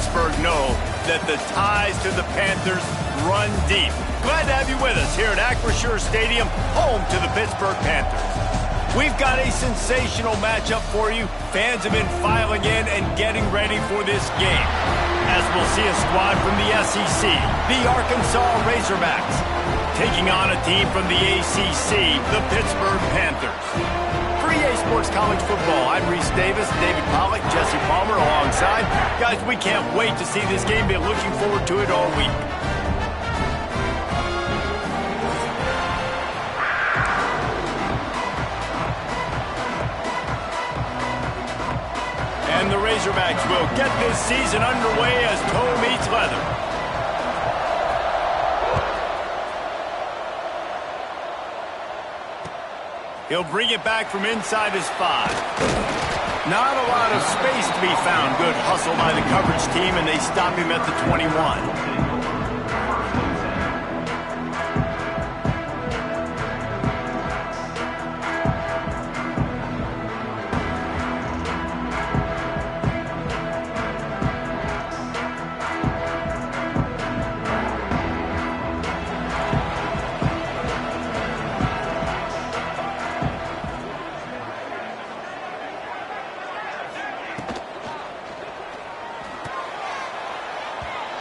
Pittsburgh know that the ties to the Panthers run deep. Glad to have you with us here at Acrisure Stadium, home to the Pittsburgh Panthers. We've got a sensational matchup for you. Fans have been filing in and getting ready for this game, as we'll see a squad from the SEC, the Arkansas Razorbacks, taking on a team from the ACC, the Pittsburgh Panthers. For EA Sports College Football, I'm Reese Davis, David Pollack, Jesse Palmer alongside. Guys, we can't wait to see this game. Been looking forward to it all week. And the Razorbacks will get this season underway as toe meets leather. He'll bring it back from inside his 5. Not a lot of space to be found. Good hustle by the coverage team, and they stop him at the 21.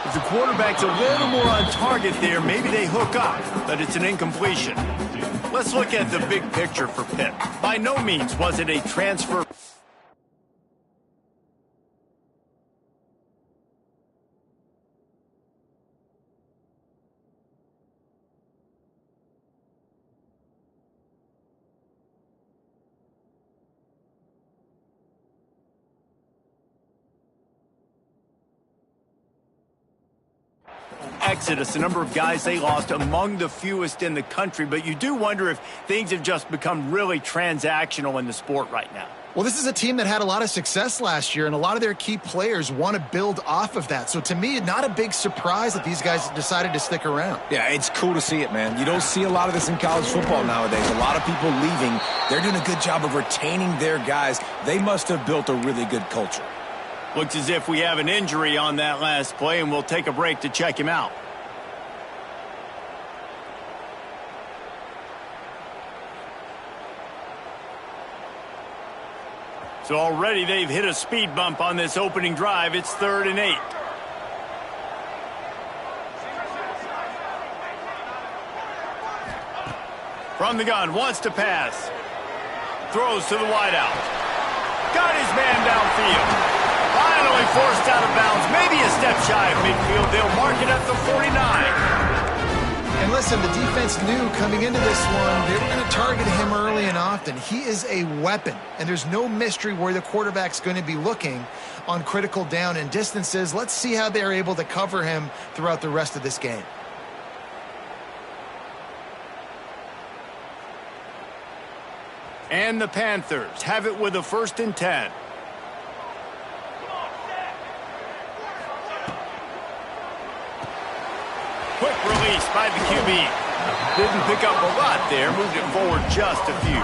If the quarterback's a little more on target there, maybe they hook up, but it's an incompletion. Let's look at the big picture for Pitt. By no means was it a transfer. Exodus, a number of guys they lost, among the fewest in the country, but you do wonder if things have just become really transactional in the sport right now. Well, this is a team that had a lot of success last year, and a lot of their key players want to build off of that. So to me, not a big surprise that these guys decided to stick around. Yeah, it's cool to see it, man. You don't see a lot of this in college football nowadays. A lot of people leaving. They're doing a good job of retaining their guys. They must have built a really good culture. Looks as if we have an injury on that last play, and we'll take a break to check him out. So already they've hit a speed bump on this opening drive. It's 3rd and 8. From the gun, wants to pass. Throws to the wideout. Got his man downfield. Finally forced out of bounds. Maybe a step shy of midfield. They'll mark it at the 49. And listen, the defense knew coming into this one, they were going to target him early and often. He is a weapon, and there's no mystery where the quarterback's going to be looking on critical down and distances. Let's see how they're able to cover him throughout the rest of this game. And the Panthers have it with a 1st and 10. Quick release by the QB. Didn't pick up a lot there. Moved it forward just a few.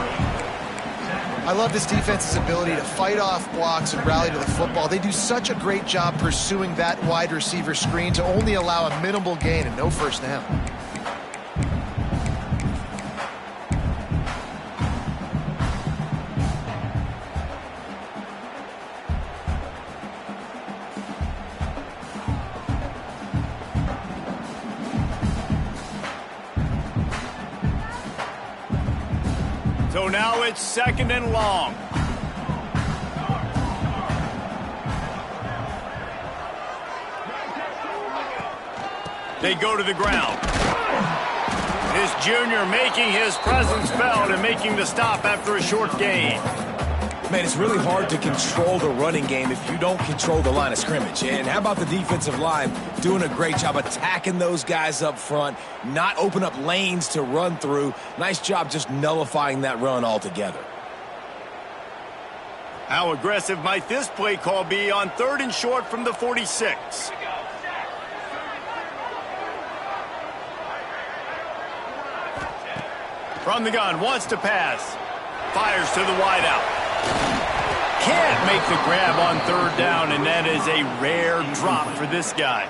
I love this defense's ability to fight off blocks and rally to the football. They do such a great job pursuing that wide receiver screen to only allow a minimal gain and no first down. So now it's 2nd and long. They go to the ground. This junior making his presence felt and making the stop after a short gain. Man, it's really hard to control the running game if you don't control the line of scrimmage. And how about the defensive line doing a great job attacking those guys up front, not open up lanes to run through. Nice job just nullifying that run altogether. How aggressive might this play call be on 3rd and short from the 46? From the gun, wants to pass. Fires to the wideout. can't make the grab on third down, and that is a rare drop for this guy.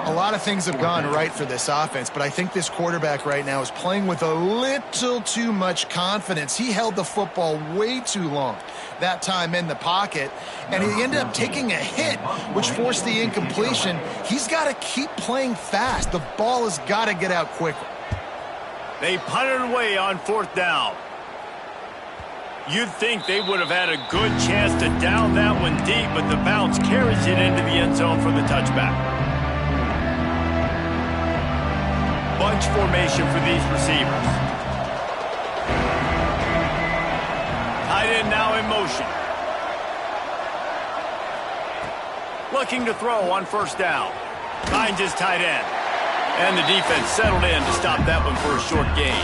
A lot of things have gone right for this offense, but I think this quarterback right now is playing with a little too much confidence. He held the football way too long that time in the pocket, and he ended up taking a hit, which forced the incompletion. He's got to keep playing fast. The ball has got to get out quicker. They punted away on fourth down. You'd think they would have had a good chance to down that one deep, but the bounce carries it into the end zone for the touchback. Bunch formation for these receivers. Tight end now in motion. Looking to throw on first down. Finds his tight end. And the defense settled in to stop that one for a short gain.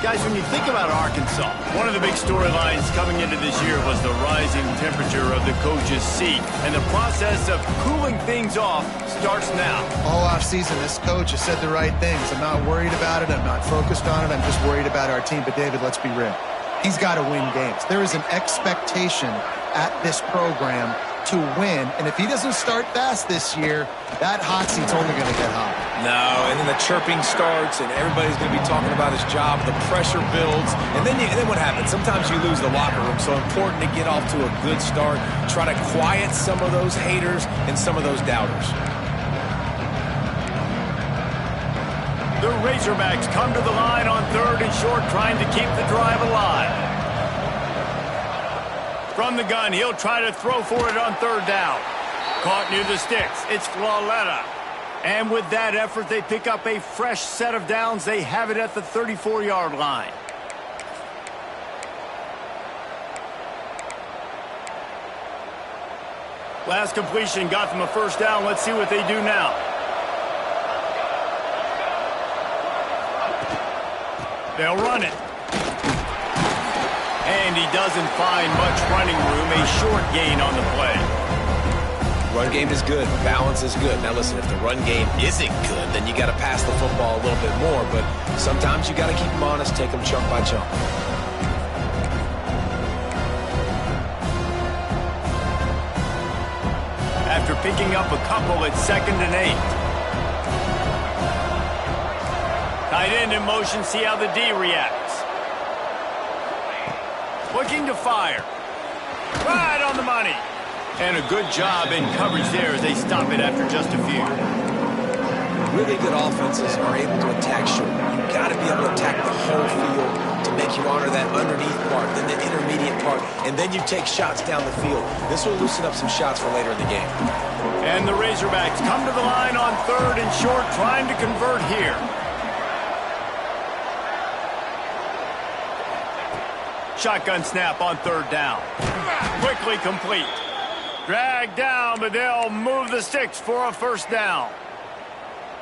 Guys, when you think about Arkansas, one of the big storylines coming into this year was the rising temperature of the coach's seat. And the process of cooling things off starts now. All offseason, this coach has said the right things. I'm not worried about it. I'm not focused on it. I'm just worried about our team. But, David, let's be real. He's got to win games. There is an expectation at this program to win. And if he doesn't start fast this year, that hot seat's only going to get hot. No, and then the chirping starts, and everybody's going to be talking about his job. The pressure builds, and then what happens? Sometimes you lose the locker room, so important to get off to a good start. Try to quiet some of those haters and some of those doubters. The Razorbacks come to the line on third and short, trying to keep the drive alive. From the gun, he'll try to throw for it on third down. Caught near the sticks. It's Flawletta. And with that effort, they pick up a fresh set of downs. They have it at the 34-yard line. Last completion got them a first down. Let's see what they do now. They'll run it. And he doesn't find much running room. A short gain on the play. Run game is good. Balance is good. Now listen, if the run game isn't good, then you got to pass the football a little bit more. But sometimes you got to keep them honest, take them chunk by chunk. After picking up a couple, it's 2nd and 8. Tight end in motion, see how the D reacts. Looking to fire. Right on the money. And a good job in coverage there as they stop it after just a few. Really good offenses are able to attack short. You've got to be able to attack the whole field to make you honor that underneath part, then the intermediate part, and then you take shots down the field. This will loosen up some shots for later in the game. And the Razorbacks come to the line on third and short, trying to convert here. Shotgun snap on third down. Quickly complete. Dragged down, but they'll move the sticks for a first down.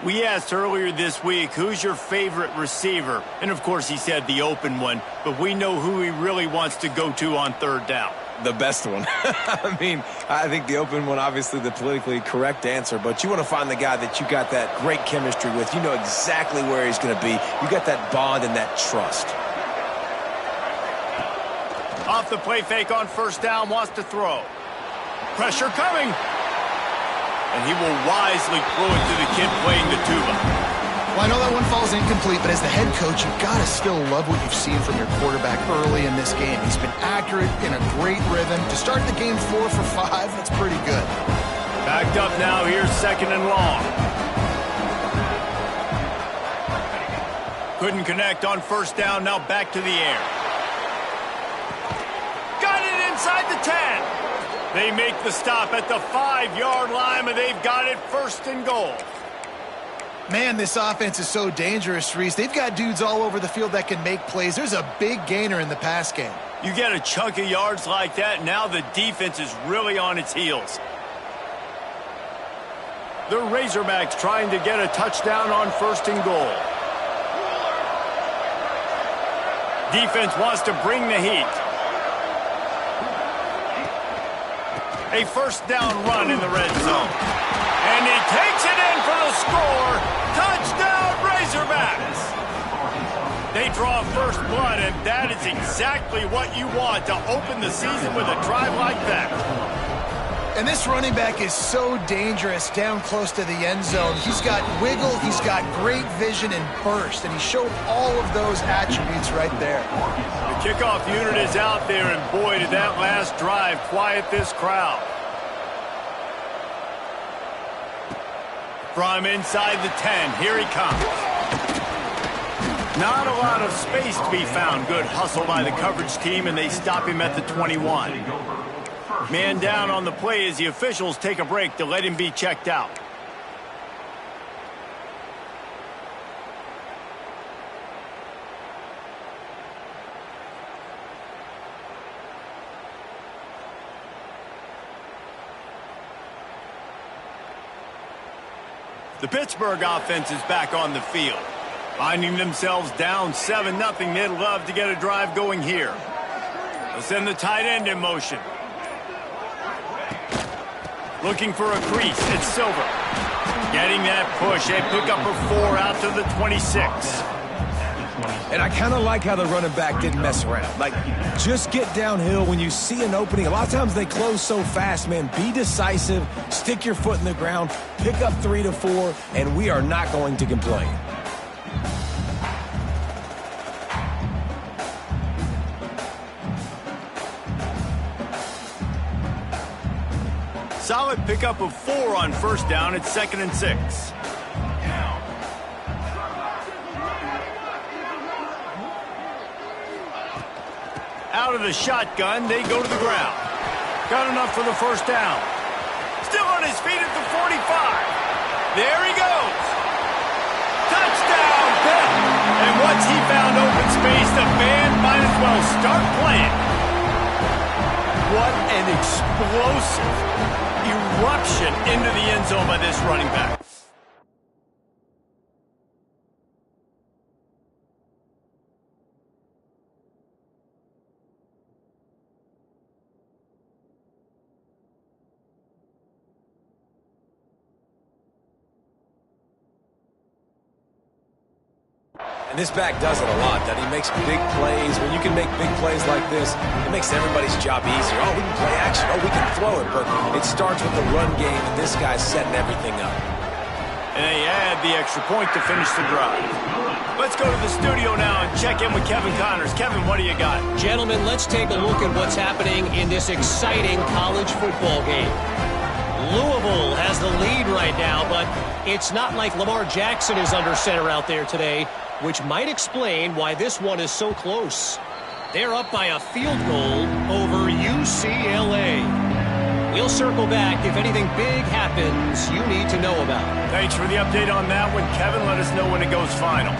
We asked earlier this week, who's your favorite receiver? And, of course, he said the open one, but we know who he really wants to go to on third down. The best one. I mean, I think the open one, obviously the politically correct answer, but you want to find the guy that you got that great chemistry with. You know exactly where he's going to be. You got that bond and that trust. Off the play fake on first down, wants to throw. Pressure coming. And he will wisely throw it to the kid playing the tuba. Well, I know that one falls incomplete, but as the head coach, you've got to still love what you've seen from your quarterback early in this game. He's been accurate, in a great rhythm. To start the game 4 for 5, that's pretty good. Backed up now, here's 2nd and long. Couldn't connect on first down, now back to the air. Got it inside the 10. They make the stop at the 5-yard line, and they've got it 1st and goal. Man, this offense is so dangerous, Reese. They've got dudes all over the field that can make plays. There's a big gainer in the pass game. You get a chunk of yards like that, now the defense is really on its heels. The Razorbacks trying to get a touchdown on 1st and goal. Defense wants to bring the heat. A first down run in the red zone. And he takes it in for the score. Touchdown, Razorbacks. They draw first blood and that is exactly what you want to open the season with a drive like that. And this running back is so dangerous down close to the end zone. He's got wiggle, he's got great vision and burst, and he showed all of those attributes right there. The kickoff unit is out there, and boy, did that last drive quiet this crowd. From inside the 10, here he comes. Not a lot of space to be found. Good hustle by the coverage team, and they stop him at the 21. Man down on the play as the officials take a break to let him be checked out. The Pittsburgh offense is back on the field. Finding themselves down 7-0, they'd love to get a drive going here. They'll send the tight end in motion. Looking for a crease. It's Silver. Getting that push. A pickup of 4 out to the 26. And I kind of like how the running back didn't mess around. Like, just get downhill when you see an opening. A lot of times they close so fast, man. Be decisive. Stick your foot in the ground. Pick up 3 to 4, and we are not going to complain. Solid pickup of 4 on first down. It's 2nd and 6. Out of the shotgun, they go to the ground. Got enough for the first down. Still on his feet at the 45. There he goes. Touchdown, Pitt. And once he found open space, the band might as well start playing. What an explosive eruption into the end zone by this running back. And this back does it a lot, that he makes big plays. When you can make big plays like this, it makes everybody's job easier. Oh, we can play action. Oh, we can throw it. But it starts with the run game, and this guy's setting everything up. And they add the extra point to finish the drive. Let's go to the studio now and check in with Kevin Connors. Kevin, what do you got? Gentlemen, let's take a look at what's happening in this exciting college football game. Louisville has the lead right now, but it's not like Lamar Jackson is under center out there today, which might explain why this one is so close. They're up by a field goal over UCLA. We'll circle back if anything big happens you need to know about. Thanks for the update on that one, Kevin. Let us know when it goes final.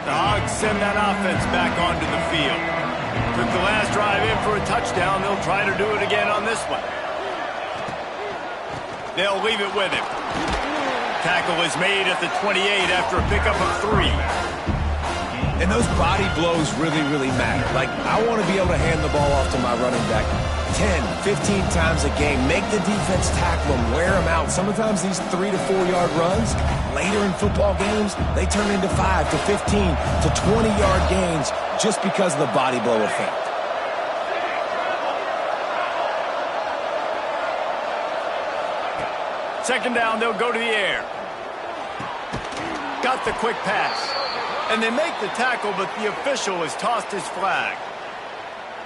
The Hogs send that offense back onto the field. Took the last drive in for a touchdown. They'll try to do it again on this one. They'll leave it with him. Tackle is made at the 28 after a pickup of 3. And those body blows really, really matter. Like, I want to be able to hand the ball off to my running back 10, 15 times a game. Make the defense tackle them, wear them out. Sometimes these 3 to 4 yard runs, later in football games, they turn into 5 to 15 to 20 yard gains just because of the body blow effect. Second down, they'll go to the air. Got the quick pass. And they make the tackle, but the official has tossed his flag.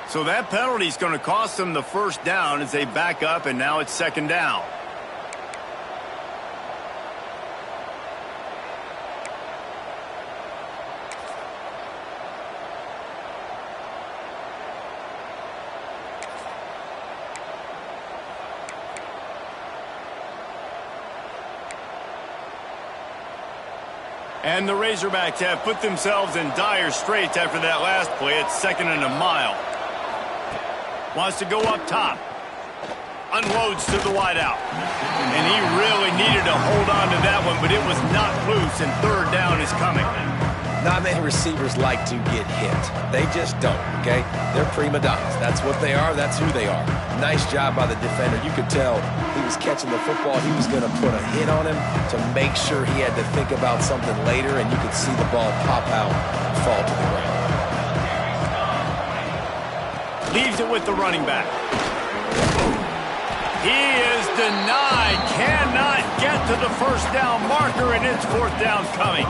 So that penalty is going to cost them the first down as they back up, and now it's 2nd down. And the Razorbacks have put themselves in dire straits after that last play. It's 2nd and a mile. Wants to go up top. Unloads to the wideout. And he really needed to hold on to that one, but it was not loose, and 3rd down is coming. Not many receivers like to get hit. They just don't, okay? They're prima donnas. That's what they are. That's who they are. Nice job by the defender. You could tell he was catching the football. He was going to put a hit on him to make sure he had to think about something later, and you could see the ball pop out and fall to the ground. Leaves it with the running back. He is denied. Cannot get to the first down marker, and it's fourth down coming.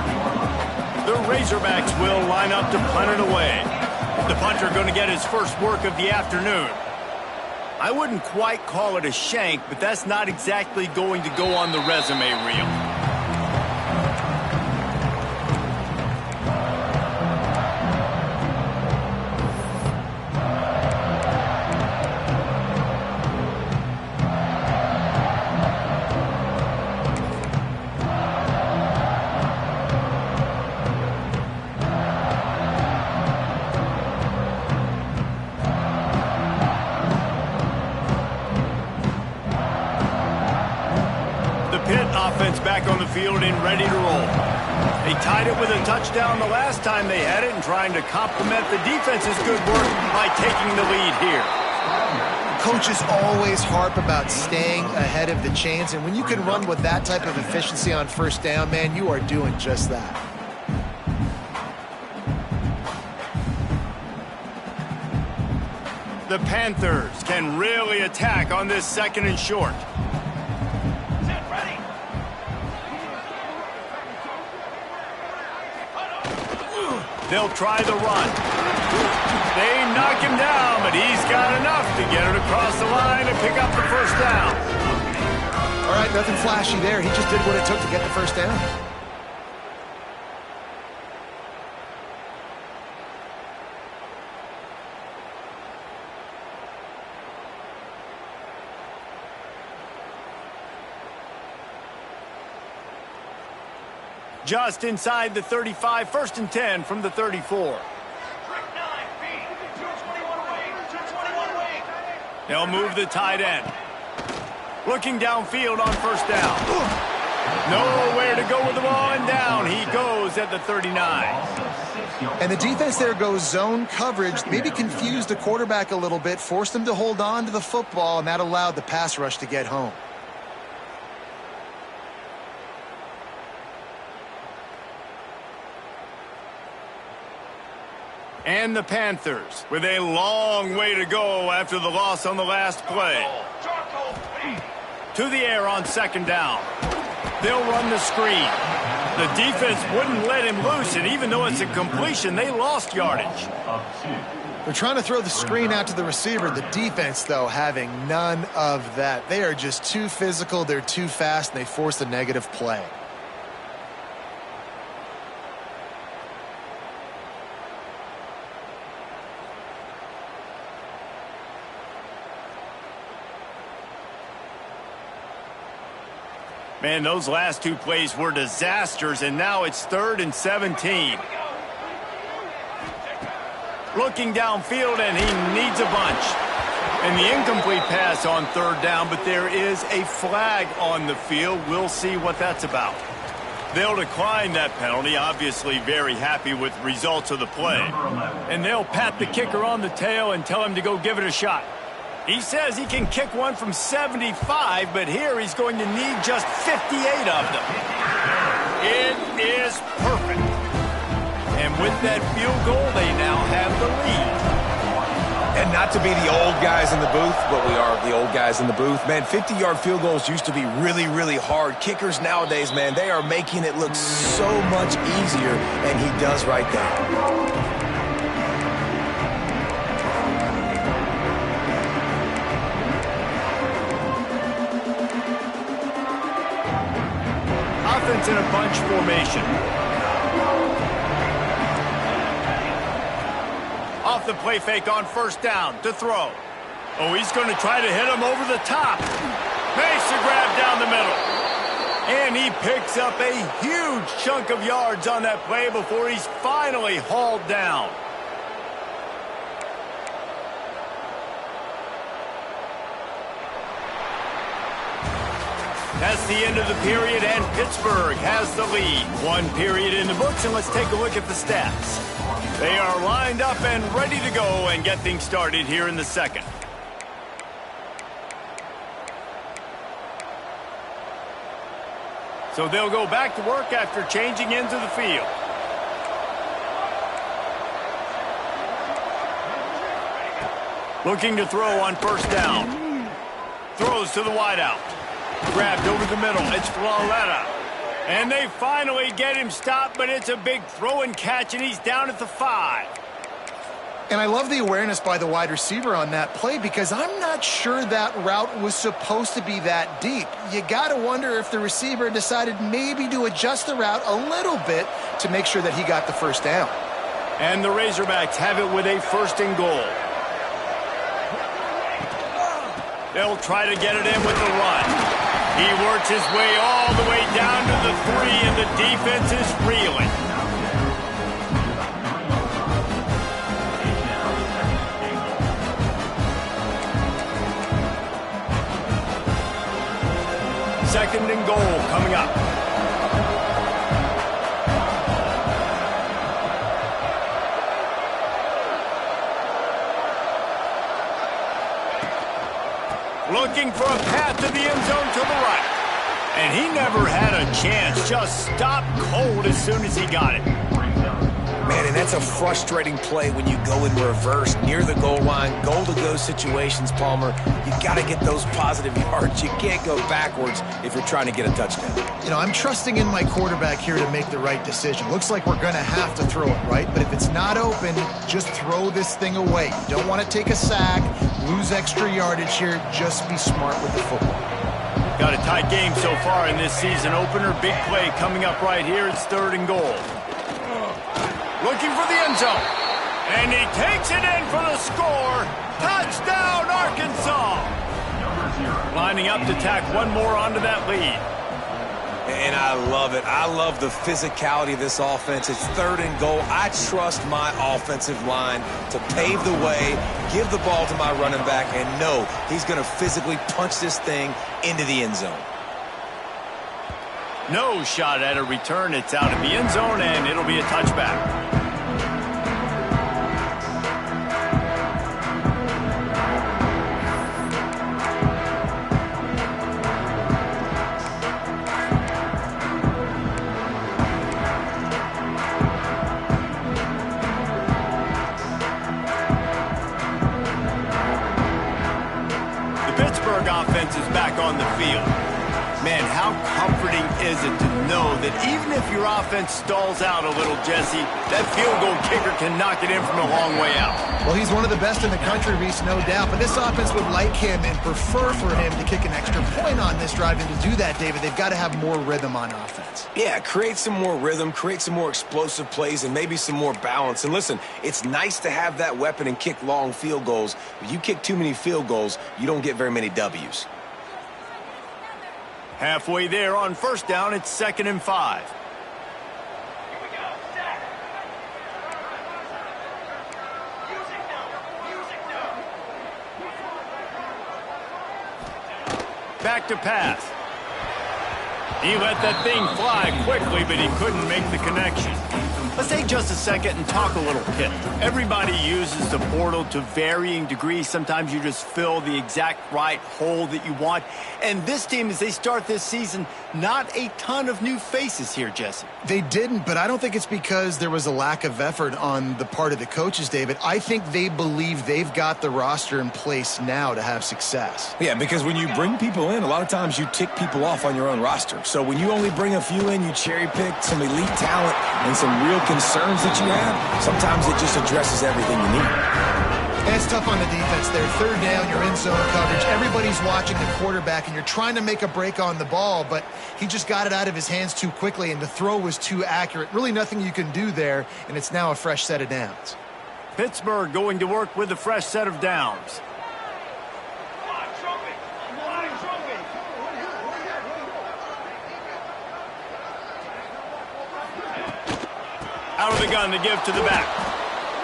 The Razorbacks will line up to punt it away. The punter going to get his first work of the afternoon. I wouldn't quite call it a shank, but that's not exactly going to go on the resume reel. Offense back on the field and ready to roll. They tied it with a touchdown the last time they had it and trying to complement the defense's good work by taking the lead here. Coaches always harp about staying ahead of the chains, and when you can run with that type of efficiency on first down, man, you are doing just that. The Panthers can really attack on this second and short. They'll try the run. They knock him down, but he's got enough to get it across the line and pick up the first down. All right, nothing flashy there. He just did what it took to get the first down. Just inside the 35, first and 10 from the 34. They'll move the tight end. Looking downfield on first down. Nowhere to go with the ball, and down he goes at the 39. And the defense there goes zone coverage, maybe confused the quarterback a little bit, forced him to hold on to the football, and that allowed the pass rush to get home. And the Panthers with a long way to go after the loss on the last play. To the air on second down. They'll run the screen. The defense wouldn't let him loose, and even though it's a completion, they lost yardage. They're trying to throw the screen out to the receiver. The defense, though, having none of that. They are just too physical, they're too fast, and they force a negative play. Man, those last two plays were disasters, and now it's 3rd and 17. Looking downfield, and he needs a bunch. And the incomplete pass on 3rd down, but there is a flag on the field. We'll see what that's about. They'll decline that penalty, obviously very happy with results of the play. And they'll pat the kicker on the tail and tell him to go give it a shot. He says he can kick one from 75, but here he's going to need just 58 of them. It is perfect. And with that field goal, they now have the lead. And not to be the old guys in the booth, but we are the old guys in the booth. Man, 50-yard field goals used to be really, really hard. Kickers nowadays, man, they are making it look so much easier, and he does right there. Offense in a bunch formation. Off the play fake on first down to throw. Oh, he's going to try to hit him over the top. Makes the grab down the middle. And he picks up a huge chunk of yards on that play before he's finally hauled down. That's the end of the period, and Pittsburgh has the lead. One period in the books, and let's take a look at the stats. They are lined up and ready to go and get things started here in the second. So they'll go back to work after changing into the field. Looking to throw on first down. Throws to the wideout. Grabbed over the middle. It's Flawletta. And they finally get him stopped, but it's a big throw and catch, and he's down at the 5. And I love the awareness by the wide receiver on that play because I'm not sure that route was supposed to be that deep. You got to wonder if the receiver decided maybe to adjust the route a little bit to make sure that he got the first down. And the Razorbacks have it with a first and goal. They'll try to get it in with the run. He works his way all the way down to the 3, and the defense is reeling. Second and goal coming up. Looking for a path to the end zone to the right. And he never had a chance. Just stopped cold as soon as he got it. Man, and that's a frustrating play when you go in reverse near the goal line, goal-to-go situations, Palmer. You got to get those positive yards. You can't go backwards if you're trying to get a touchdown. You know, I'm trusting in my quarterback here to make the right decision. Looks like we're going to have to throw it, right? But if it's not open, just throw this thing away. You don't want to take a sack, lose extra yardage here. Just be smart with the football. Got a tight game so far in this season opener. Big play coming up right here. It's third and goal. Looking for the end zone. And he takes it in for the score. Touchdown, Arkansas. Lining up to tack one more onto that lead. And I love it. I love the physicality of this offense. It's third and goal. I trust my offensive line to pave the way, give the ball to my running back, and know he's going to physically punch this thing into the end zone. No shot at a return. It's out of the end zone, and it'll be a touchback. Offense is back on the field. Man, how comforting is it to know that even if your offense stalls out a little, Jesse, that field goal kicker can knock it in from a long way out. Well, he's one of the best in the country, Reese, no doubt. But this offense would like him and prefer for him to kick an extra point on this drive. And to do that, David, they've got to have more rhythm on offense. Yeah, create some more rhythm, create some more explosive plays, and maybe some more balance. And listen, it's nice to have that weapon and kick long field goals. But you kick too many field goals, you don't get very many W's. Halfway there on first down, it's 2nd and 5. Back to pass. He let that thing fly quickly, but he couldn't make the connection. Let's take just a second and talk a little pit. Everybody uses the portal to varying degrees. Sometimes you just fill the exact right hole that you want. And this team, as they start this season, not a ton of new faces here, Jesse. They didn't, but I don't think it's because there was a lack of effort on the part of the coaches, David. I think they believe they've got the roster in place now to have success. Yeah, because when you bring people in, a lot of times you tick people off on your own roster. So when you only bring a few in, you cherry pick some elite talent and some real concerns that you have, sometimes it just addresses everything you need. And it's tough on the defense there. Third down, you're in zone coverage. Everybody's watching the quarterback, and you're trying to make a break on the ball, but he just got it out of his hands too quickly, and the throw was too accurate. Really nothing you can do there, and it's now a fresh set of downs. Pittsburgh going to work with a fresh set of downs. Out of the gun to give to the back.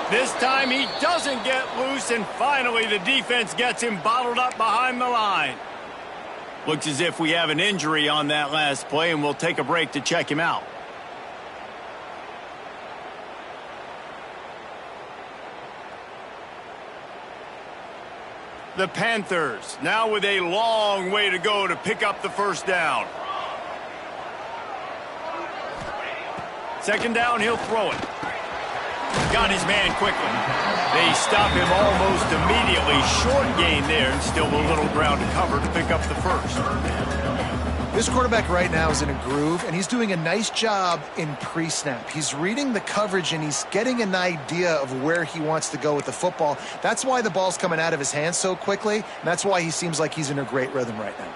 This time he doesn't get loose, and finally the defense gets him bottled up behind the line. Looks as if we have an injury on that last play, and we'll take a break to check him out. The Panthers now with a long way to go to pick up the first down. Second down, he'll throw it. Got his man quickly. They stop him almost immediately. Short gain there, and still a little ground to cover to pick up the first. This quarterback right now is in a groove, and he's doing a nice job in pre-snap. He's reading the coverage, and he's getting an idea of where he wants to go with the football. That's why the ball's coming out of his hands so quickly, and that's why he seems like he's in a great rhythm right now.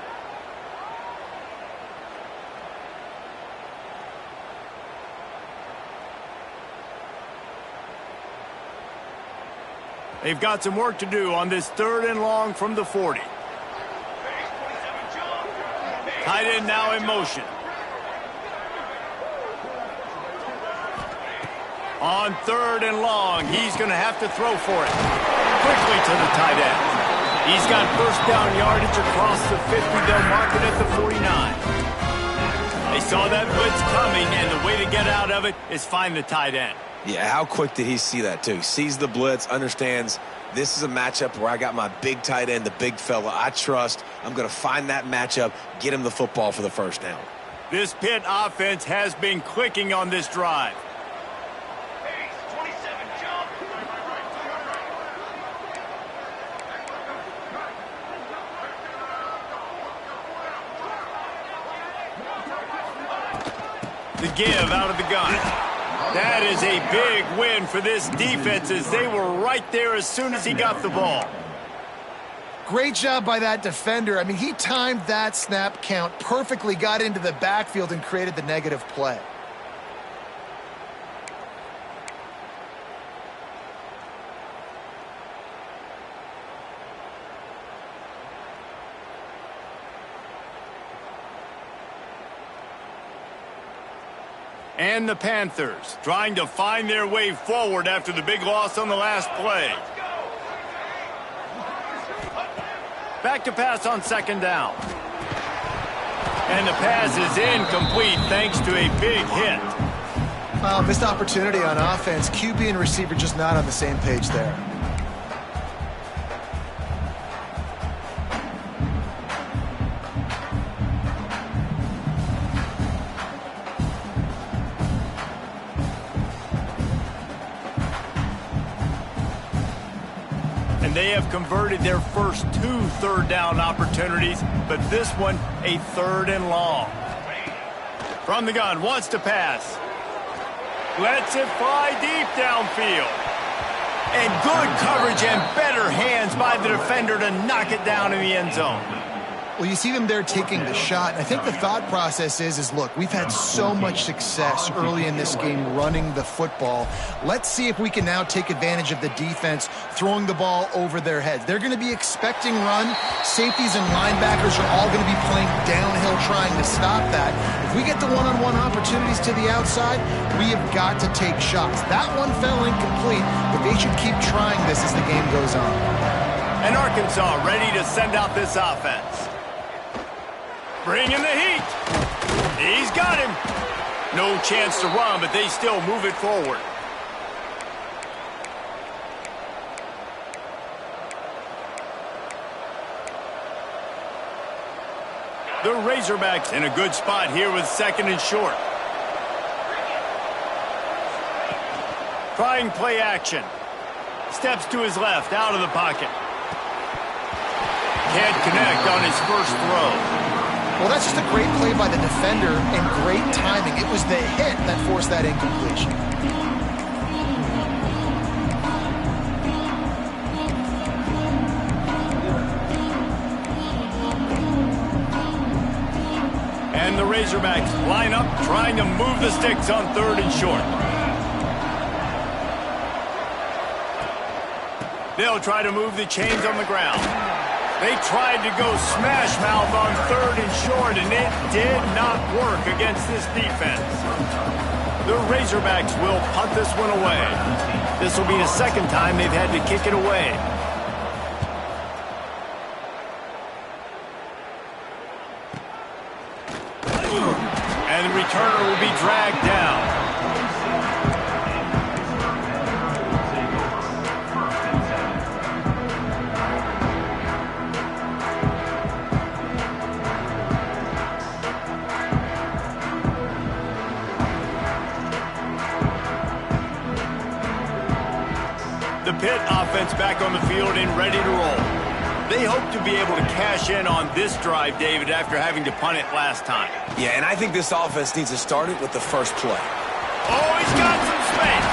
They've got some work to do on this 3rd and long from the 40. Tight end now in motion. On 3rd and long, he's going to have to throw for it. Quickly to the tight end. He's got first down yardage across the 50. They'll mark it at the 49. They saw that blitz coming, and the way to get out of it is find the tight end. Yeah, how quick did he see that, too? He sees the blitz, understands this is a matchup where I got my big tight end, the big fella I trust. I'm going to find that matchup, get him the football for the first down. This Pitt offense has been clicking on this drive. The give out of the gun. That is a big win for this defense as they were right there as soon as he got the ball. Great job by that defender. I mean, he timed that snap count perfectly, got into the backfield, and created the negative play. And the Panthers trying to find their way forward after the big loss on the last play. Back to pass on 2nd down. And the pass is incomplete thanks to a big hit. Missed opportunity on offense. QB and receiver just not on the same page there. They have converted their first 2 third-down opportunities, but this one a 3rd and long. From the gun, wants to pass. Lets it fly deep downfield. And good coverage and better hands by the defender to knock it down in the end zone. Well, you see them there taking the shot. I think the thought process is look, we've had so much success early in this game running the football. Let's see if we can now take advantage of the defense throwing the ball over their heads. They're going to be expecting run. Safeties and linebackers are all going to be playing downhill trying to stop that. If we get the one-on-one opportunities to the outside, we have got to take shots. That one fell incomplete, but they should keep trying this as the game goes on. And Arkansas ready to send out this offense. Bringing the heat. He's got him. No chance to run, but they still move it forward. The Razorbacks in a good spot here with 2nd and short. Trying play action. Steps to his left, out of the pocket. Can't connect on his first throw. Well, that's just a great play by the defender and great timing. It was the hit that forced that incompletion. And the Razorbacks line up, trying to move the sticks on 3rd and short. They'll try to move the chains on the ground. They tried to go smash mouth on 3rd and short, and it did not work against this defense. The Razorbacks will punt this one away. This will be the 2nd time they've had to kick it away. And the returner will be dragged down. The Pitt offense back on the field and ready to roll. They hope to be able to cash in on this drive, David, after having to punt it last time. Yeah, and I think this offense needs to start it with the first play. Oh, he's got some space.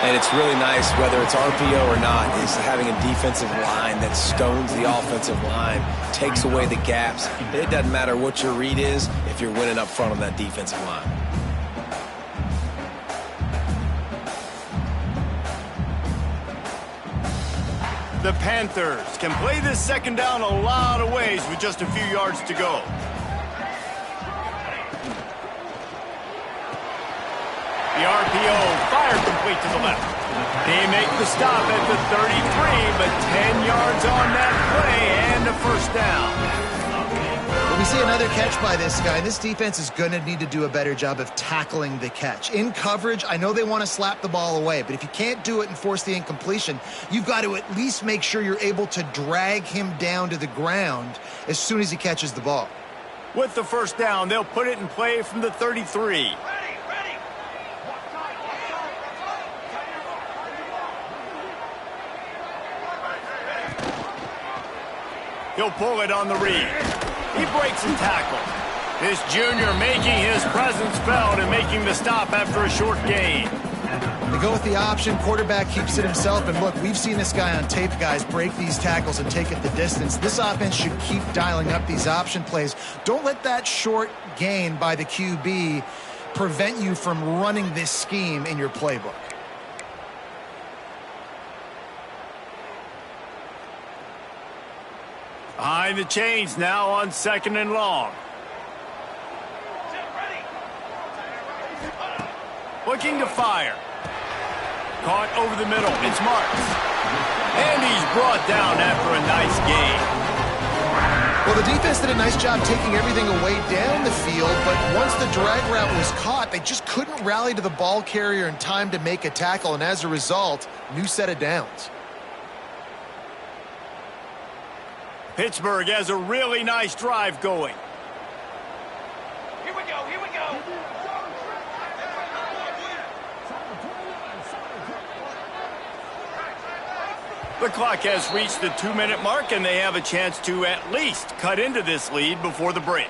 And it's really nice, whether it's RPO or not, is having a defensive line that stones the offensive line, takes away the gaps. It doesn't matter what your read is if you're winning up front on that defensive line. The Panthers can play this second down a lot of ways with just a few yards to go. The RPO fired complete to the left. They make the stop at the 33, but 10 yards on that play and a first down. But we see another catch by this guy. This defense is going to need to do a better job of tackling the catch. In coverage, I know they want to slap the ball away, but if you can't do it and force the incompletion, you've got to at least make sure you're able to drag him down to the ground as soon as he catches the ball. With the first down, they'll put it in play from the 33. He'll pull it on the read. He breaks and tackles. This junior making his presence felt and making the stop after a short gain. They go with the option. Quarterback keeps it himself. And look, we've seen this guy on tape, guys, break these tackles and take it the distance. This offense should keep dialing up these option plays. Don't let that short gain by the QB prevent you from running this scheme in your playbook. Behind the chains now on 2nd and long. Looking to fire. Caught over the middle. It's Marks. And he's brought down after a nice gain. Well, the defense did a nice job taking everything away down the field, but once the drag route was caught, they just couldn't rally to the ball carrier in time to make a tackle, and as a result, new set of downs. Pittsburgh has a really nice drive going. Here we go, here we go. The clock has reached the 2-minute mark, and they have a chance to at least cut into this lead before the break.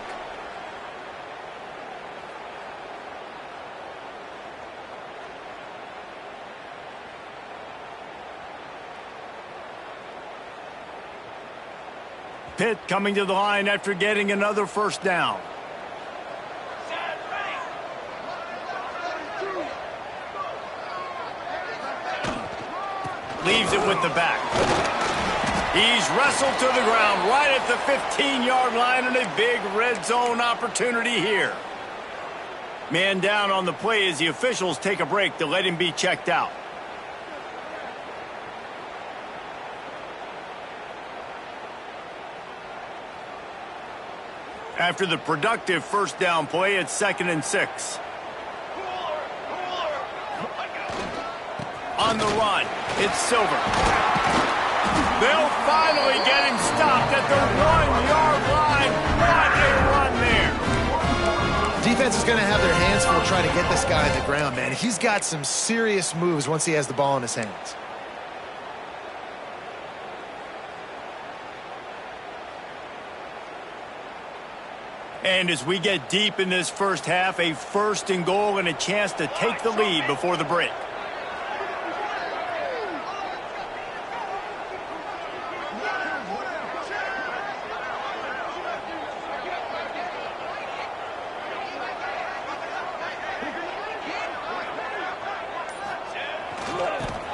Pitt coming to the line after getting another first down. Leaves it with the back. He's wrestled to the ground right at the 15-yard line, and a big red zone opportunity here. Man down on the play as the officials take a break to let him be checked out. After the productive first down play, it's 2nd and 6. On the run, it's Silver. They'll finally get him stopped at the 1-yard line. What a run there. Defense is going to have their hands full trying to get this guy on the ground, man. He's got some serious moves once he has the ball in his hands. And as we get deep in this first half, a 1st and goal and a chance to take the lead before the break.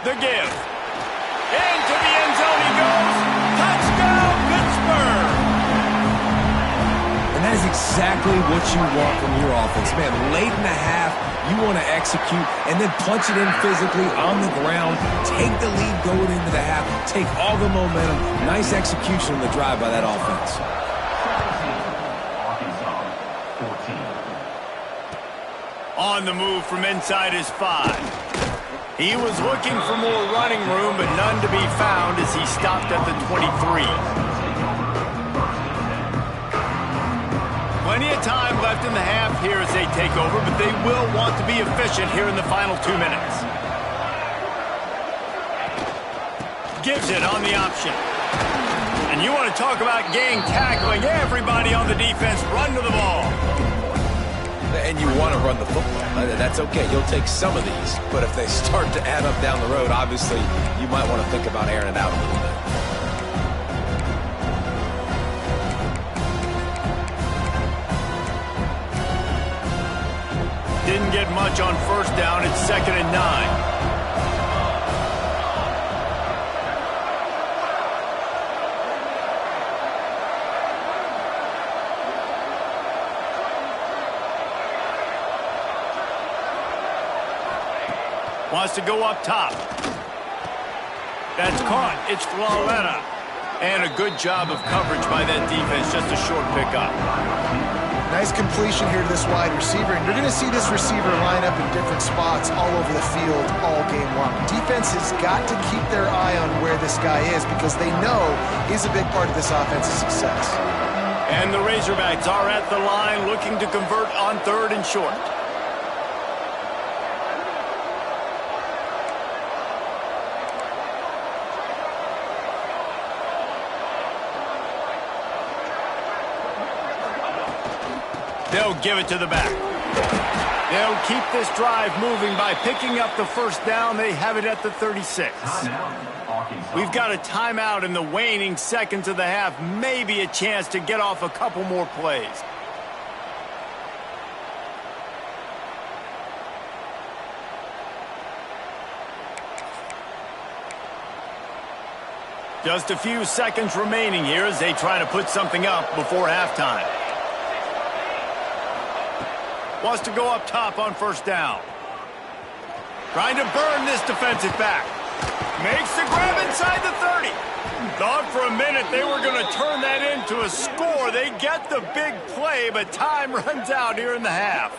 The give. Into the end zone he goes. Touchdown, Pittsburgh! And that is exactly what you want from your offense. Man, late in the half, you want to execute and then punch it in physically on the ground. Take the lead going into the half. Take all the momentum. Nice execution on the drive by that offense. On the move from inside his 5. He was looking for more running room, but none to be found as he stopped at the 23. Plenty of time left in the half here as they take over, but they will want to be efficient here in the final 2 minutes. Gives it on the option. And you want to talk about gang tackling. Everybody on the defense run to the ball. And you want to run the football. That's okay. You'll take some of these. But if they start to add up down the road, obviously, you might want to think about airing it out a little bit. Didn't get much on first down. It's 2nd and 9. Wants to go up top. That's caught. It's Floretta. And a good job of coverage by that defense. Just a short pickup. Nice completion here to this wide receiver. And you're going to see this receiver line up in different spots all over the field all game long. Defense has got to keep their eye on where this guy is because they know he's a big part of this offense's success. And the Razorbacks are at the line looking to convert on 3rd and short. They'll give it to the back. They'll keep this drive moving by picking up the first down. They have it at the 36. We've got a timeout in the waning seconds of the half. Maybe a chance to get off a couple more plays. Just a few seconds remaining here as they try to put something up before halftime. Wants to go up top on first down. Trying to burn this defensive back. Makes the grab inside the 30. Thought for a minute they were going to turn that into a score. They get the big play, but time runs out here in the half.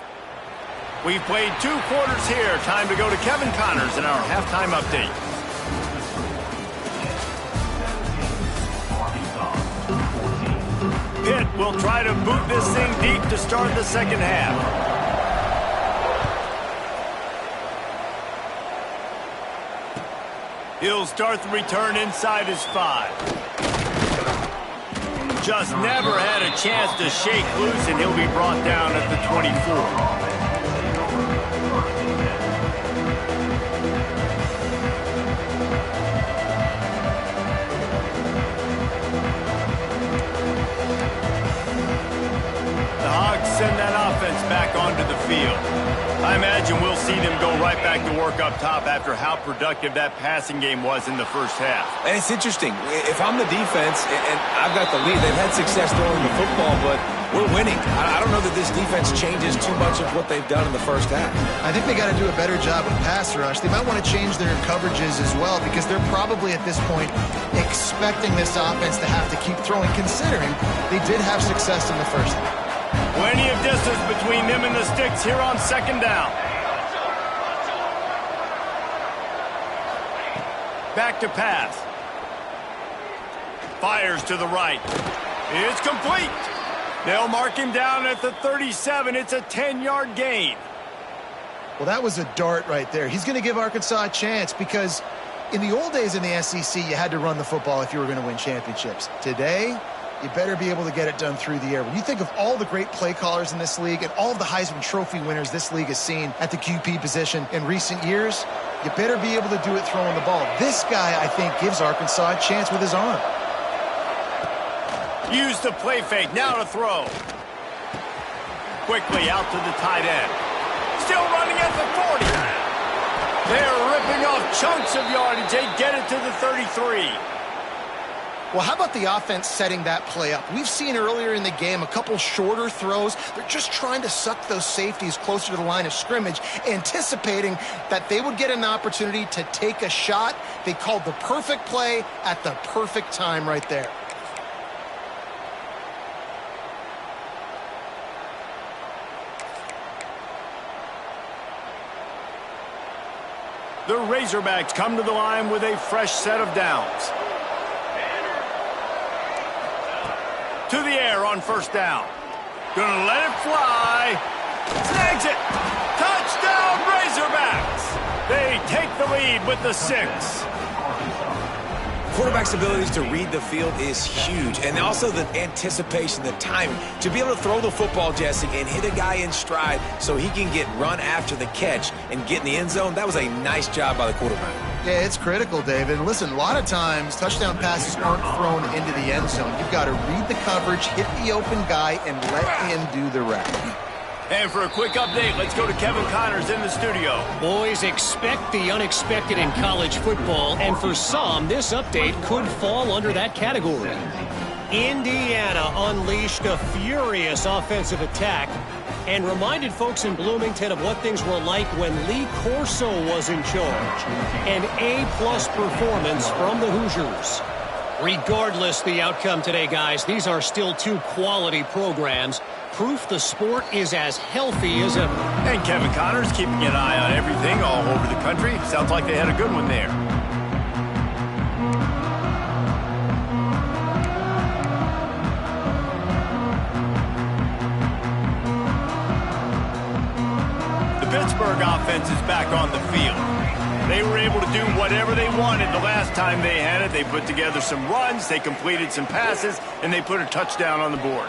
We've played 2 quarters here. Time to go to Kevin Connors in our halftime update. Pitt will try to boot this thing deep to start the second half. He'll start the return inside his 5. Just never had a chance to shake loose, and he'll be brought down at the 24. Send that offense back onto the field. I imagine we'll see them go right back to work up top after how productive that passing game was in the first half. And it's interesting. If I'm the defense and I've got the lead, they've had success throwing the football, but we're winning. I don't know that this defense changes too much of what they've done in the first half. I think they got to do a better job of pass rush. They might want to change their coverages as well because they're probably at this point expecting this offense to have to keep throwing, considering they did have success in the first half. Plenty of distance between them and the sticks here on second down. Back to pass. Fires to the right. It's complete. They'll mark him down at the 37. It's a 10-yard gain. Well, that was a dart right there. He's going to give Arkansas a chance because in the old days in the SEC, you had to run the football if you were going to win championships. Today, you better be able to get it done through the air. When you think of all the great play callers in this league and all of the Heisman Trophy winners this league has seen at the QB position in recent years, you better be able to do it throwing the ball. This guy, I think, gives Arkansas a chance with his arm. Use the play fake. Now to throw. Quickly out to the tight end. Still running at the 40. They're ripping off chunks of yardage. They get it to the 33. Well, how about the offense setting that play up? We've seen earlier in the game a couple shorter throws. They're just trying to suck those safeties closer to the line of scrimmage, anticipating that they would get an opportunity to take a shot. They called the perfect play at the perfect time right there. The Razorbacks come to the line with a fresh set of downs. To the air on first down. Gonna let it fly. Snags it. Touchdown, Razorbacks. They take the lead with the 6. Quarterback's abilities to read the field is huge, and also the anticipation, the timing. To be able to throw the football, Jesse, and hit a guy in stride so he can get run after the catch and get in the end zone, that was a nice job by the quarterback. Yeah, it's critical, David. And listen, a lot of times touchdown passes aren't thrown into the end zone. You've got to read the coverage, hit the open guy, and let him do the rest. And for a quick update, let's go to Kevin Connors in the studio. Boys, expect the unexpected in college football, and for some, this update could fall under that category. Indiana unleashed a furious offensive attack and reminded folks in Bloomington of what things were like when Lee Corso was in charge. An A-plus performance from the Hoosiers. Regardless the outcome today, guys, these are still two quality programs. Proof the sport is as healthy as ever. And Kevin Connors keeping an eye on everything all over the country. Sounds like they had a good one there. The Pittsburgh offense is back on the field. They were able to do whatever they wanted the last time they had it. They put together some runs, they completed some passes, and they put a touchdown on the board.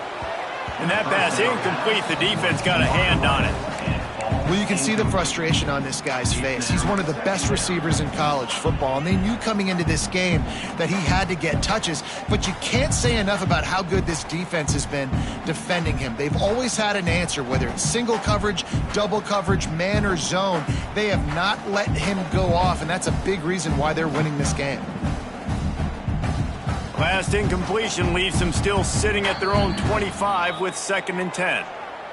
And that pass incomplete, the defense got a hand on it. Well, you can see the frustration on this guy's face. He's one of the best receivers in college football, and they knew coming into this game that he had to get touches, but you can't say enough about how good this defense has been defending him. They've always had an answer, whether it's single coverage, double coverage, man or zone. They have not let him go off, and that's a big reason why they're winning this game. Last incompletion leaves them still sitting at their own 25 with 2nd and 10.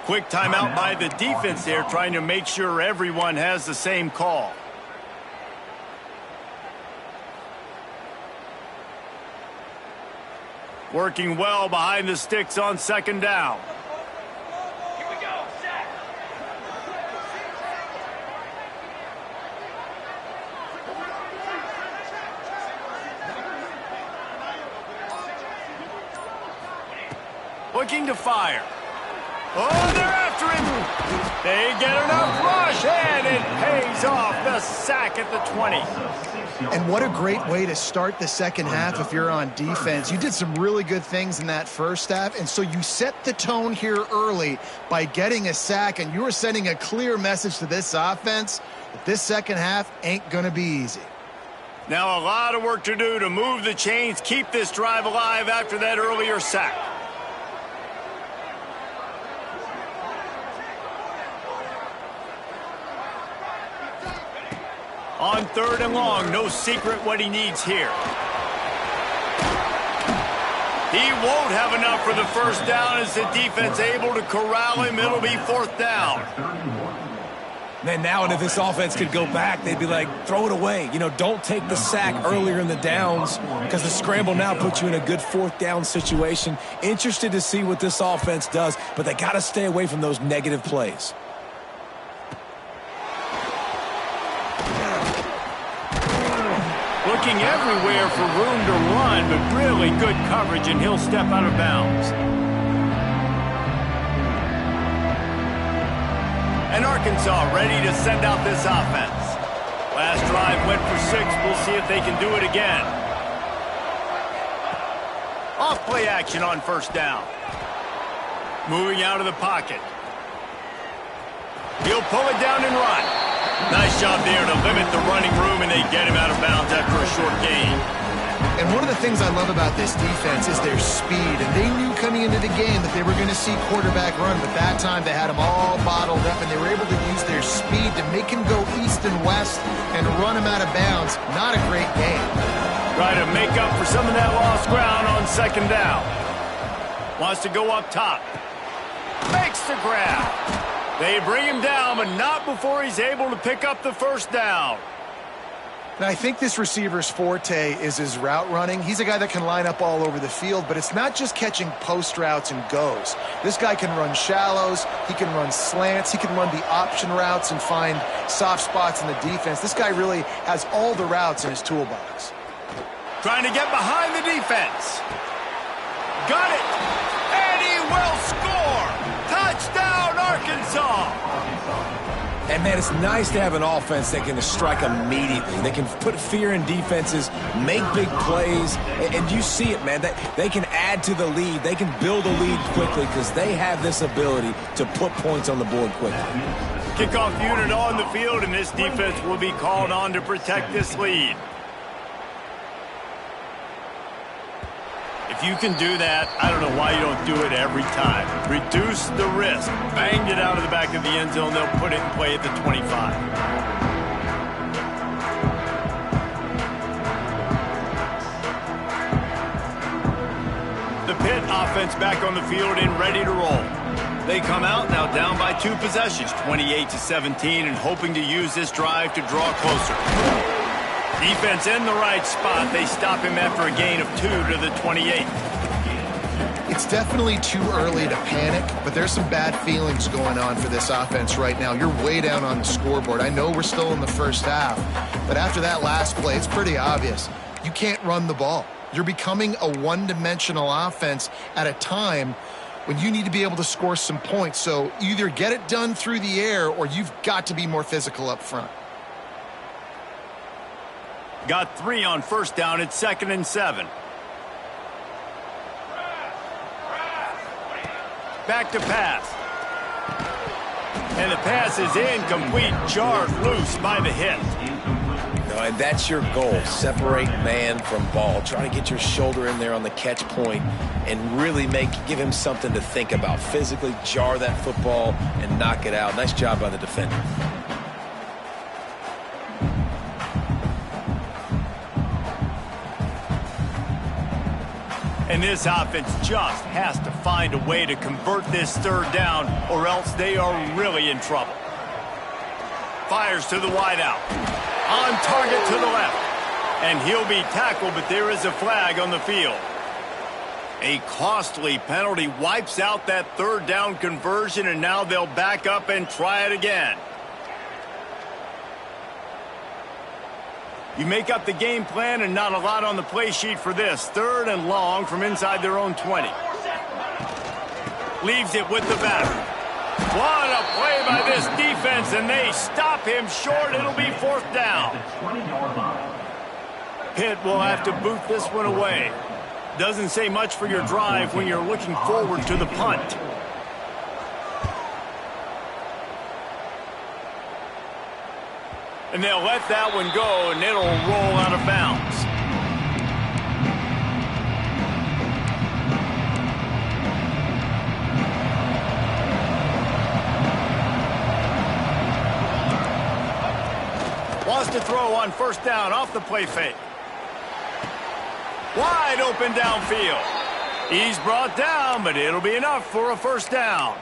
Quick timeout by the defense there, trying to make sure everyone has the same call. Working well behind the sticks on 2nd down. Here we go, set. Looking to fire. Oh, they're after him. They get enough rush, and it pays off. The sack at the 20. And what a great way to start the second half if you're on defense. You did some really good things in that first half, and so you set the tone here early by getting a sack, and you were sending a clear message to this offense that this second half ain't going to be easy. Now a lot of work to do to move the chains, keep this drive alive after that earlier sack. On 3rd and long, no secret what he needs here. He won't have enough for the first down as the defense able to corral him. It'll be 4th down. Man, now and if this offense could go back, they'd be like, throw it away. You know, don't take the sack earlier in the downs because the scramble now puts you in a good 4th down situation. Interested to see what this offense does, but they got to stay away from those negative plays. Looking everywhere for room to run, but really good coverage, and he'll step out of bounds. And Arkansas ready to send out this offense. Last drive went for 6. We'll see if they can do it again. Off play action on 1st down. Moving out of the pocket. He'll pull it down and run. Nice job there to limit the running room, and they get him out of bounds after a short gain. And one of the things I love about this defense is their speed. And they knew coming into the game that they were going to see quarterback run, but that time they had him all bottled up, and they were able to use their speed to make him go east and west and run him out of bounds. Not a great game. Try to make up for some of that lost ground on 2nd down. Wants to go up top. Makes the grab. They bring him down, but not before he's able to pick up the 1st down. And I think this receiver's forte is his route running. He's a guy that can line up all over the field, but it's not just catching post routes and goes. This guy can run shallows, he can run slants, he can run the option routes and find soft spots in the defense. This guy really has all the routes in his toolbox. Trying to get behind the defense. Got it! And he will score! Touchdown, Arkansas! And, man, it's nice to have an offense that can strike immediately. They can put fear in defenses, make big plays, and you see it, man. They can add to the lead. They can build a lead quickly because they have this ability to put points on the board quickly. Kickoff unit on the field, and this defense will be called on to protect this lead. If you can do that, I don't know why you don't do it every time. Reduce the risk. Banged it out of the back of the end zone. They'll put it in play at the 25. The Pitt offense back on the field and ready to roll. They come out now down by 2 possessions, 28-17, and hoping to use this drive to draw closer. Defense in the right spot. They stop him after a gain of 2 to the 28. It's definitely too early to panic, but there's some bad feelings going on for this offense right now. You're way down on the scoreboard. I know we're still in the first half, but after that last play, it's pretty obvious. You can't run the ball. You're becoming a one-dimensional offense at a time when you need to be able to score some points. So either get it done through the air or you've got to be more physical up front. Got 3 on first down at 2nd and 7. Back to pass. And the pass is incomplete. Jarred loose by the hit. No, and that's your goal. Separate man from ball. Try to get your shoulder in there on the catch point and really give him something to think about. Physically jar that football and knock it out. Nice job by the defender. And this offense just has to find a way to convert this 3rd down, or else they are really in trouble. Fires to the wideout. On target to the left. And he'll be tackled, but there is a flag on the field. A costly penalty wipes out that 3rd down conversion, and now they'll back up and try it again. You make up the game plan and not a lot on the play sheet for this. 3rd and long from inside their own 20. Leaves it with the batter. What a play by this defense, and they stop him short. It'll be 4th down. Pitt will have to boot this one away. Doesn't say much for your drive when you're looking forward to the punt. And they'll let that one go, and it'll roll out of bounds. Wants to throw on first down off the play fake. Wide open downfield. He's brought down, but it'll be enough for a first down.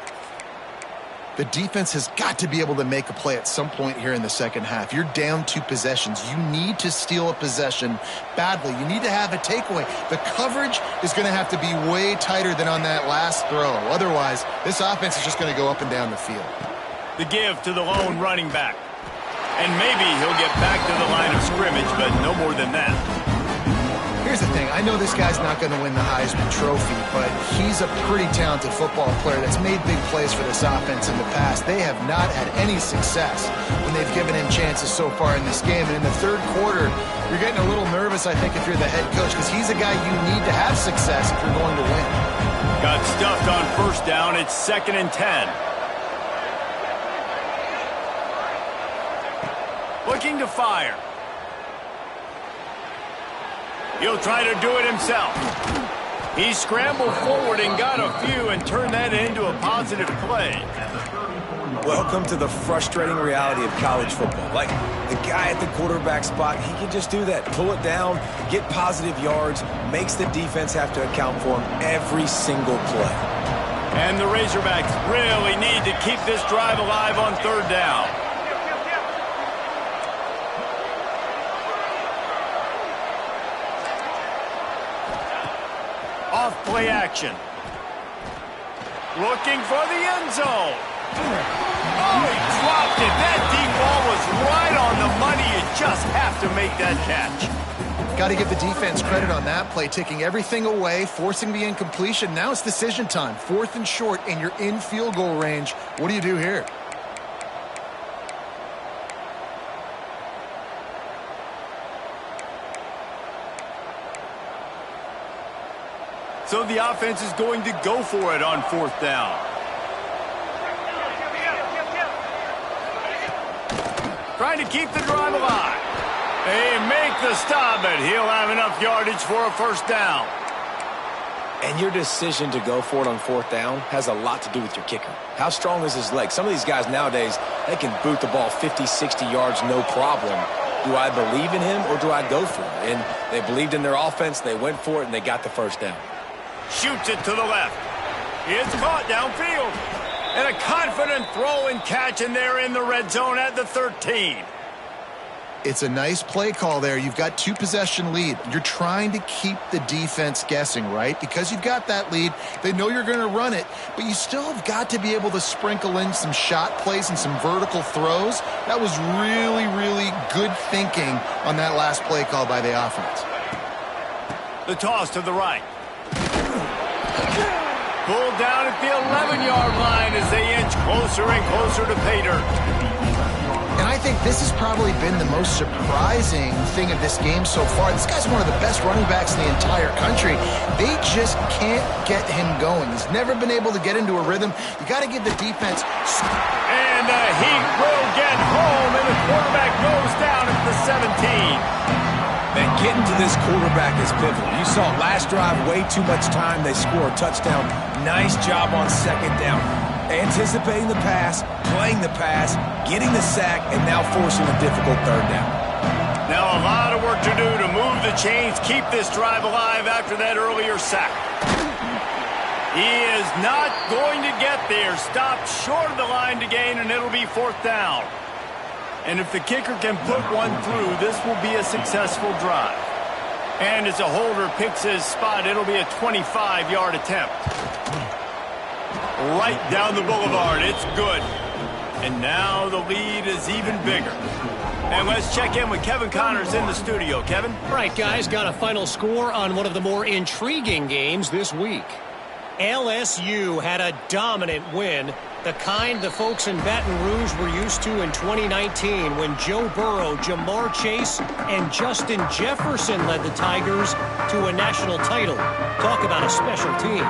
The defense has got to be able to make a play at some point here in the second half. You're down 2 possessions. You need to steal a possession badly. You need to have a takeaway. The coverage is going to have to be way tighter than on that last throw. Otherwise, this offense is just going to go up and down the field. The give to the lone running back. And maybe he'll get back to the line of scrimmage, but no more than that. Here's the thing. I know this guy's not going to win the Heisman Trophy, but he's a pretty talented football player that's made big plays for this offense in the past. They have not had any success when they've given him chances so far in this game. And in the 3rd quarter, you're getting a little nervous, I think, if you're the head coach, because he's a guy you need to have success if you're going to win. Got stuffed on first down. It's 2nd and 10. Looking to fire. He'll try to do it himself. He scrambled forward and got a few and turned that into a positive play. Welcome to the frustrating reality of college football. Like, the guy at the quarterback spot, he can just do that. Pull it down, get positive yards, makes the defense have to account for him every single play. And the Razorbacks really need to keep this drive alive on 3rd down. play action. Looking for the end zone. Oh, he dropped it. That deep ball was right on the money. You just have to make that catch. Got to give the defense credit on that play, taking everything away, forcing the incompletion. Now it's decision time. 4th and short, and you're in field goal range. What do you do here? So the offense is going to go for it on 4th down. Trying to keep the drive alive. They make the stop, but he'll have enough yardage for a 1st down. And your decision to go for it on 4th down has a lot to do with your kicker. How strong is his leg? Some of these guys nowadays, they can boot the ball 50, 60 yards, no problem. Do I believe in him or do I go for it? And they believed in their offense, they went for it, and they got the 1st down. Shoots it to the left. It's caught downfield. And a confident throw and catch, and they're in the red zone at the 13. It's a nice play call there. You've got 2-possession lead. You're trying to keep the defense guessing, right? Because you've got that lead, they know you're going to run it, but you still have got to be able to sprinkle in some shot plays and some vertical throws. That was really, really good thinking on that last play call by the offense. The toss to the right. Pulled down at the 11-yard line as they inch closer and closer to pay dirt. And I think this has probably been the most surprising thing of this game so far. This guy's one of the best running backs in the entire country. They just can't get him going. He's never been able to get into a rhythm. You got to give the defense. And he will get home, and the quarterback goes down at the 17. Man, getting to this quarterback is pivotal. You saw it last drive, way too much time. They score a touchdown. Nice job on 2nd down. Anticipating the pass, playing the pass, getting the sack, and now forcing a difficult 3rd down. Now a lot of work to do to move the chains, keep this drive alive after that earlier sack. He is not going to get there. Stopped short of the line to gain, and it'll be 4th down. And if the kicker can put one through, this will be a successful drive. And as a holder picks his spot, it'll be a 25-yard attempt. Right down the boulevard. It's good. And now the lead is even bigger. And let's check in with Kevin Connors in the studio. Kevin? All right, guys, got a final score on one of the more intriguing games this week. LSU had a dominant win, the kind the folks in Baton Rouge were used to in 2019 when Joe Burrow, Jamar Chase, and Justin Jefferson led the Tigers to a national title. Talk about a special team.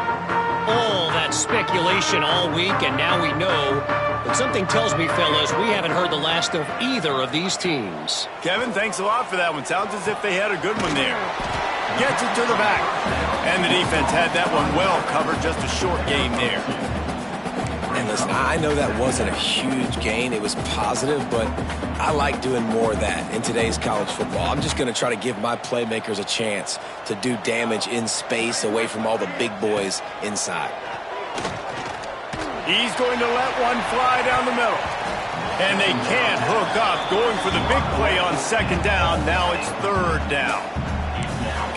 All that speculation all week, and now we know. But something tells me, fellas, we haven't heard the last of either of these teams. Kevin, thanks a lot for that one. Sounds as if they had a good one there. Gets it to the back. And the defense had that one well covered. Just a short game there. And listen, I know that wasn't a huge gain. It was positive, but I like doing more of that in today's college football. I'm just going to try to give my playmakers a chance to do damage in space away from all the big boys inside. He's going to let one fly down the middle. And they can't hook up. Going for the big play on 2nd down. Now it's 3rd down.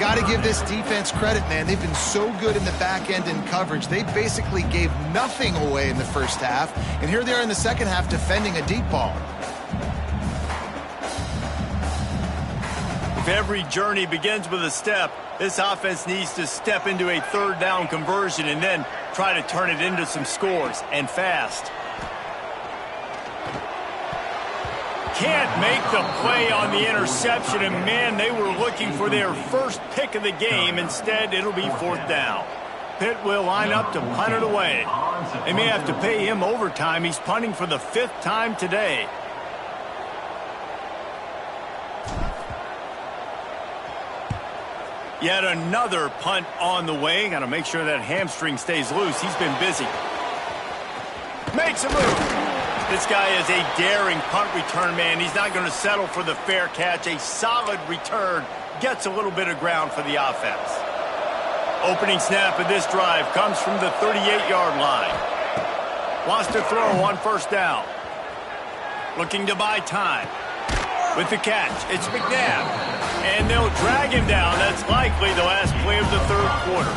Got to give this defense credit, man. They've been so good in the back end in coverage. They basically gave nothing away in the 1st half. And here they are in the 2nd half defending a deep ball. If every journey begins with a step, this offense needs to step into a 3rd down conversion and then try to turn it into some scores, and fast. Can't make the play on the interception, and man, they were looking for their first pick of the game. Instead, it'll be 4th down. Pitt will line up to punt it away. They may have to pay him overtime. He's punting for the 5th time today. Yet another punt on the way. Got to make sure that hamstring stays loose. He's been busy. Makes a move. This guy is a daring punt return man. He's not going to settle for the fair catch. A solid return. Gets a little bit of ground for the offense. Opening snap of this drive comes from the 38-yard line. Wants to throw on 1st down. Looking to buy time. With the catch, it's McNabb. And they'll drag him down. That's likely the last play of the 3rd quarter.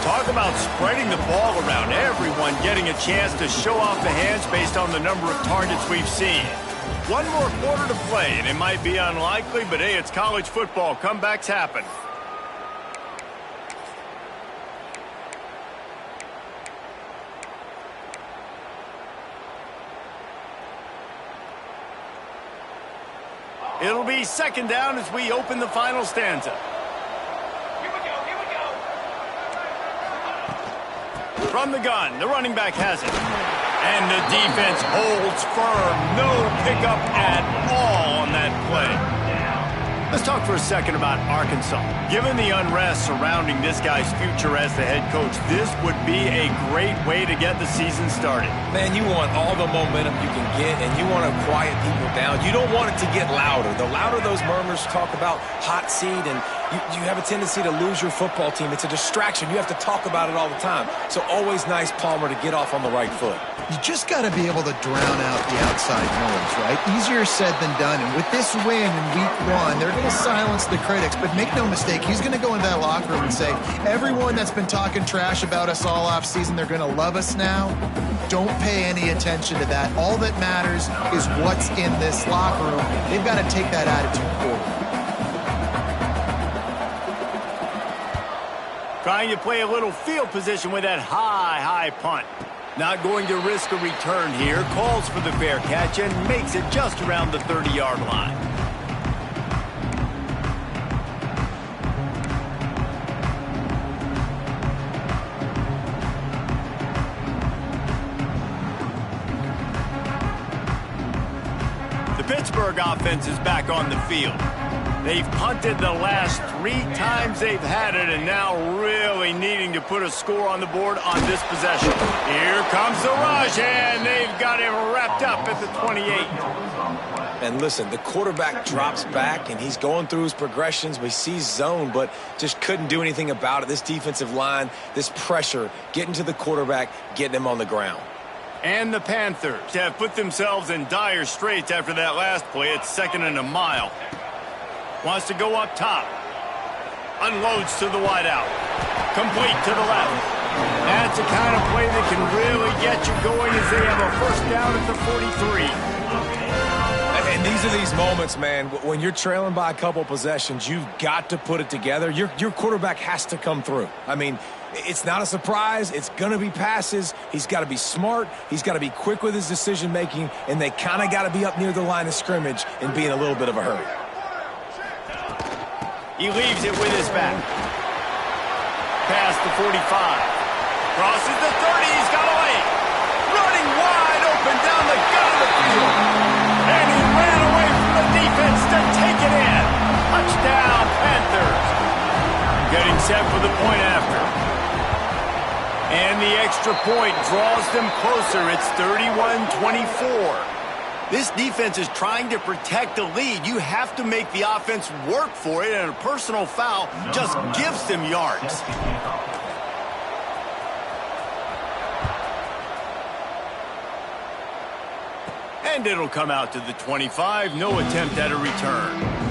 Talk about spreading the ball around. Everyone getting a chance to show off the hands based on the number of targets we've seen. One more quarter to play, and it might be unlikely, but hey, it's college football. Comebacks happen. It'll be second down as we open the final stanza. Here we go, here we go. From the gun, the running back has it. And the defense holds firm. No pickup at all on that play. Let's talk for a second about Arkansas. Given the unrest surrounding this guy's future as the head coach, this would be a great way to get the season started. Man, you want all the momentum you can get, and you want to quiet people down. You don't want it to get louder. The louder those murmurs talk about hot seat, and you have a tendency to lose your football team. It's a distraction. You have to talk about it all the time. So always nice, Palmer, to get off on the right foot. You just got to be able to drown out the outside noise, right? Easier said than done. And with this win in week one, they're going to silence the critics. But make no mistake, he's going to go into that locker room and say, everyone that's been talking trash about us all off season, they're going to love us now. Don't pay any attention to that. All that matters is what's in this locker room. They've got to take that attitude forward. Trying to play a little field position with that high punt. Not going to risk a return here. Calls for the fair catch and makes it just around the 30-yard line. The Pittsburgh offense is back on the field. They've punted the last 3 times they've had it, and now really needing to put a score on the board on this possession. Here comes the rush, and they've got him wrapped up at the 28. And listen, the quarterback drops back, and he's going through his progressions. We see zone, but just couldn't do anything about it. This defensive line, this pressure, getting to the quarterback, getting him on the ground. And the Panthers have put themselves in dire straits after that last play. It's 2nd and a mile. Wants to go up top. Unloads to the wideout. Complete to the left. That's the kind of play that can really get you going as they have a first down at the 43. And these are these moments, man, when you're trailing by a couple possessions, you've got to put it together. Your quarterback has to come through. I mean, it's not a surprise. It's going to be passes. He's got to be smart. He's got to be quick with his decision-making, and they kind of got to be up near the line of scrimmage and be in a little bit of a hurry. He leaves it with his back. Past the 45. Crosses the 30. He's got away. Running wide open down the gut of the field. And he ran away from the defense to take it in. Touchdown, Panthers. Getting set for the point after. And the extra point draws them closer. It's 31-24. This defense is trying to protect the lead. You have to make the offense work for it, and a personal foul just gives them yards. And it'll come out to the 25. No attempt at a return.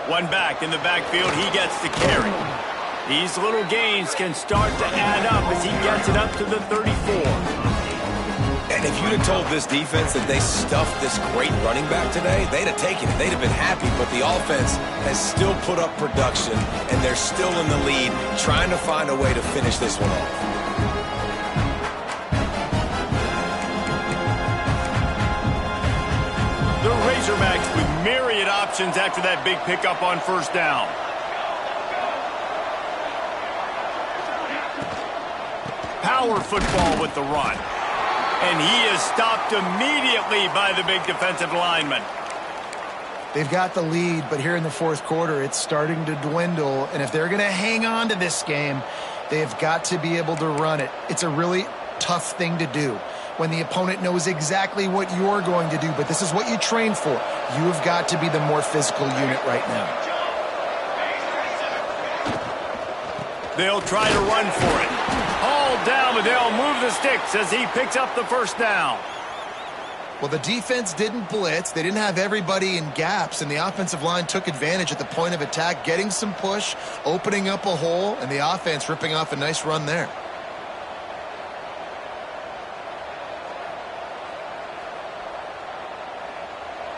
One back in the backfield, he gets the carry. These little gains can start to add up as he gets it up to the 34. And if you'd have told this defense that they stuffed this great running back today, they'd have taken it. They'd have been happy, but the offense has still put up production, and they're still in the lead, trying to find a way to finish this one off. The Razorbacks with myriad options after that big pickup on first down. Power football with the run. And he is stopped immediately by the big defensive lineman. They've got the lead, but here in the fourth quarter, it's starting to dwindle. And if they're going to hang on to this game, they've got to be able to run it. It's a really tough thing to do when the opponent knows exactly what you're going to do, but this is what you train for. You've got to be the more physical unit right now. They'll try to run for it. Hauled down, but they'll move the sticks as he picks up the first down. Well, the defense didn't blitz. They didn't have everybody in gaps, and the offensive line took advantage at the point of attack, getting some push, opening up a hole, and the offense ripping off a nice run there.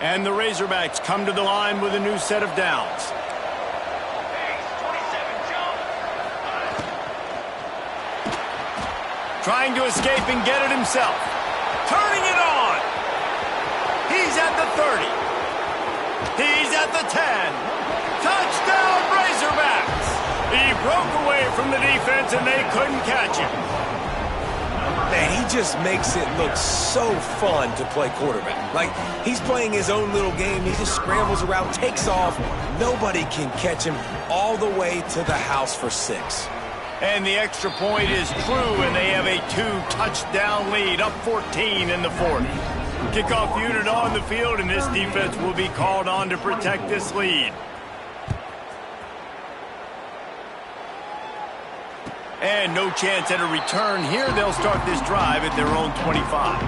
And the Razorbacks come to the line with a new set of downs. Trying to escape and get it himself. Turning it on. He's at the 30. He's at the 10. Touchdown, Razorbacks. He broke away from the defense, and they couldn't catch him. Man, he just makes it look so fun to play quarterback. Like, he's playing his own little game. He just scrambles around, takes off. Nobody can catch him all the way to the house for 6. And the extra point is true, and they have a 2-touchdown lead, up 14 in the 40. Kickoff unit on the field, and this defense will be called on to protect this lead. And no chance at a return here. They'll start this drive at their own 25.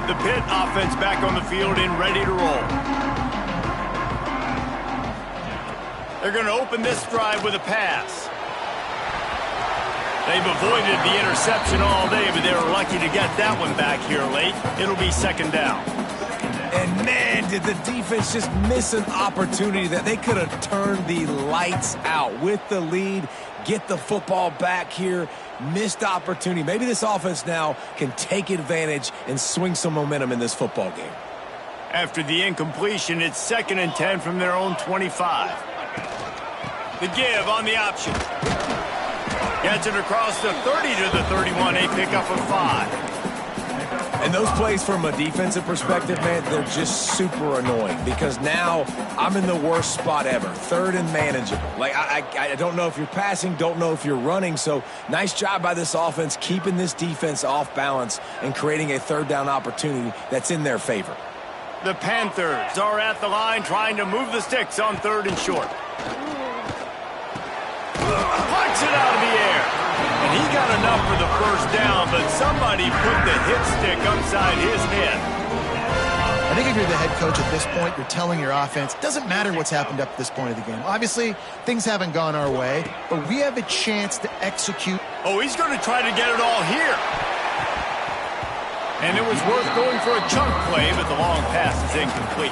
The Pitt offense back on the field and ready to roll. They're going to open this drive with a pass. They've avoided the interception all day, but they were lucky to get that one back here late. It'll be second down. And man, did the defense just miss an opportunity that they could have turned the lights out with the lead, get the football back here. Missed opportunity. Maybe this offense now can take advantage and swing some momentum in this football game. After the incompletion, it's 2nd and 10 from their own 25. The give on the option. Gets it across the 30 to the 31. A pickup of 5. And those plays from a defensive perspective, man, they're just super annoying because now I'm in the worst spot ever. 3rd and manageable. Like, I don't know if you're passing, don't know if you're running. So nice job by this offense keeping this defense off balance and creating a 3rd down opportunity that's in their favor. The Panthers are at the line trying to move the sticks on 3rd and short. Punts it out of the air. And he got enough for the 1st down, but somebody put the hit stick upside his head. I think if you're the head coach at this point, you're telling your offense, it doesn't matter what's happened up to this point of the game. Obviously, things haven't gone our way, but we have a chance to execute. Oh, he's going to try to get it all here. And it was worth going for a chunk play, but the long pass is incomplete.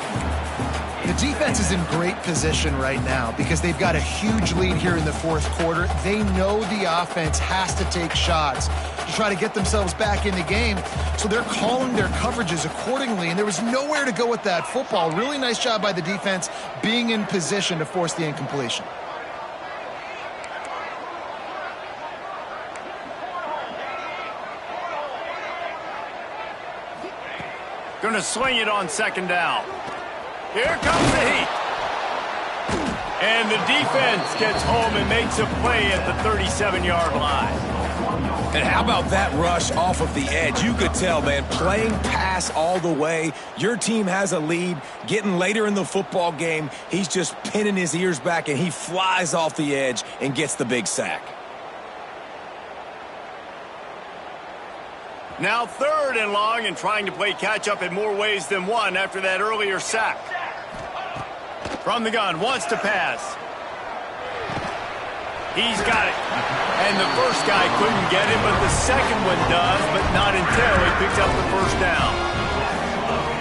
The defense is in great position right now because they've got a huge lead here in the 4th quarter. They know the offense has to take shots to try to get themselves back in the game. So they're calling their coverages accordingly, and there was nowhere to go with that football. Really nice job by the defense being in position to force the incompletion. Going to swing it on 2nd down. Here comes the heat. And the defense gets home and makes a play at the 37-yard line. And how about that rush off of the edge? You could tell, man, playing pass all the way. Your team has a lead. Getting later in the football game, he's just pinning his ears back, and he flies off the edge and gets the big sack. Now 3rd and long and trying to play catch-up in more ways than one after that earlier sack. From the gun, wants to pass. He's got it. And the first guy couldn't get him, but the second one does, but not until he picks up the 1st down.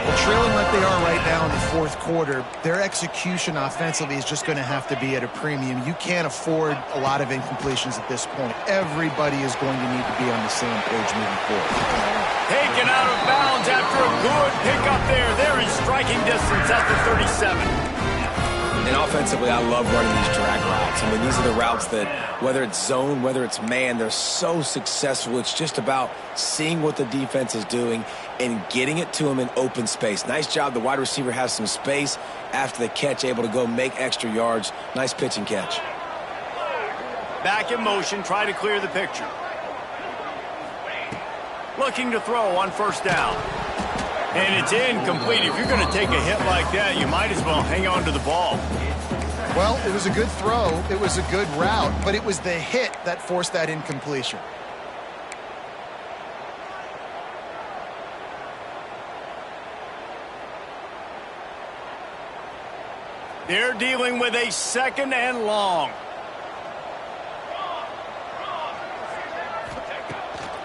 Well, trailing like they are right now in the 4th quarter, their execution offensively is just going to have to be at a premium. You can't afford a lot of incompletions at this point. Everybody is going to need to be on the same page moving forward. Taken out of bounds after a good pickup there. They're in striking distance at the 37. And offensively, I love running these drag routes. I mean, these are the routes that, whether it's zone, whether it's man, they're so successful. It's just about seeing what the defense is doing and getting it to them in open space. Nice job. The wide receiver has some space after the catch, able to go make extra yards. Nice pitch and catch. Back in motion, try to clear the picture. Looking to throw on 1st down. And it's incomplete. If you're going to take a hit like that, you might as well hang on to the ball. Well, it was a good throw. It was a good route, but it was the hit that forced that incompletion. They're dealing with a 2nd and long.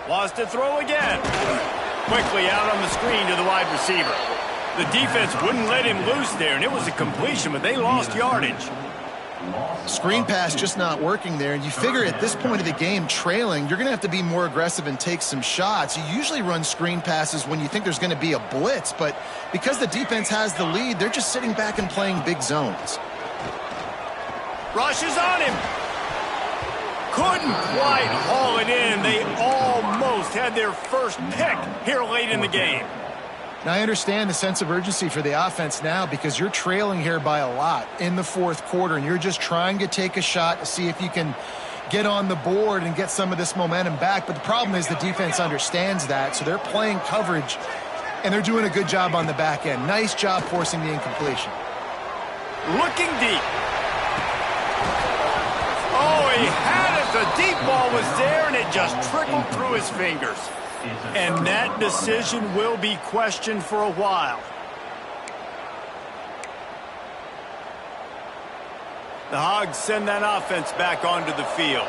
Wants to throw again. Quickly out on the screen to the wide receiver. The defense wouldn't let him loose there, and it was a completion, but they lost yardage. Screen pass just not working there, and you figure at this point of the game, trailing, you're going to have to be more aggressive and take some shots. You usually run screen passes when you think there's going to be a blitz, but because the defense has the lead, they're just sitting back and playing big zones. Rushes on him. Couldn't quite haul it in. They almost had their first pick here late in the game. Now, I understand the sense of urgency for the offense now because you're trailing here by a lot in the 4th quarter, and you're just trying to take a shot to see if you can get on the board and get some of this momentum back. But the problem is the defense understands that, so they're playing coverage, and they're doing a good job on the back end. Nice job forcing the incompletion. Looking deep. Oh, he had it. The deep ball was there, and it just trickled through his fingers. And that decision will be questioned for a while. The Hogs send that offense back onto the field.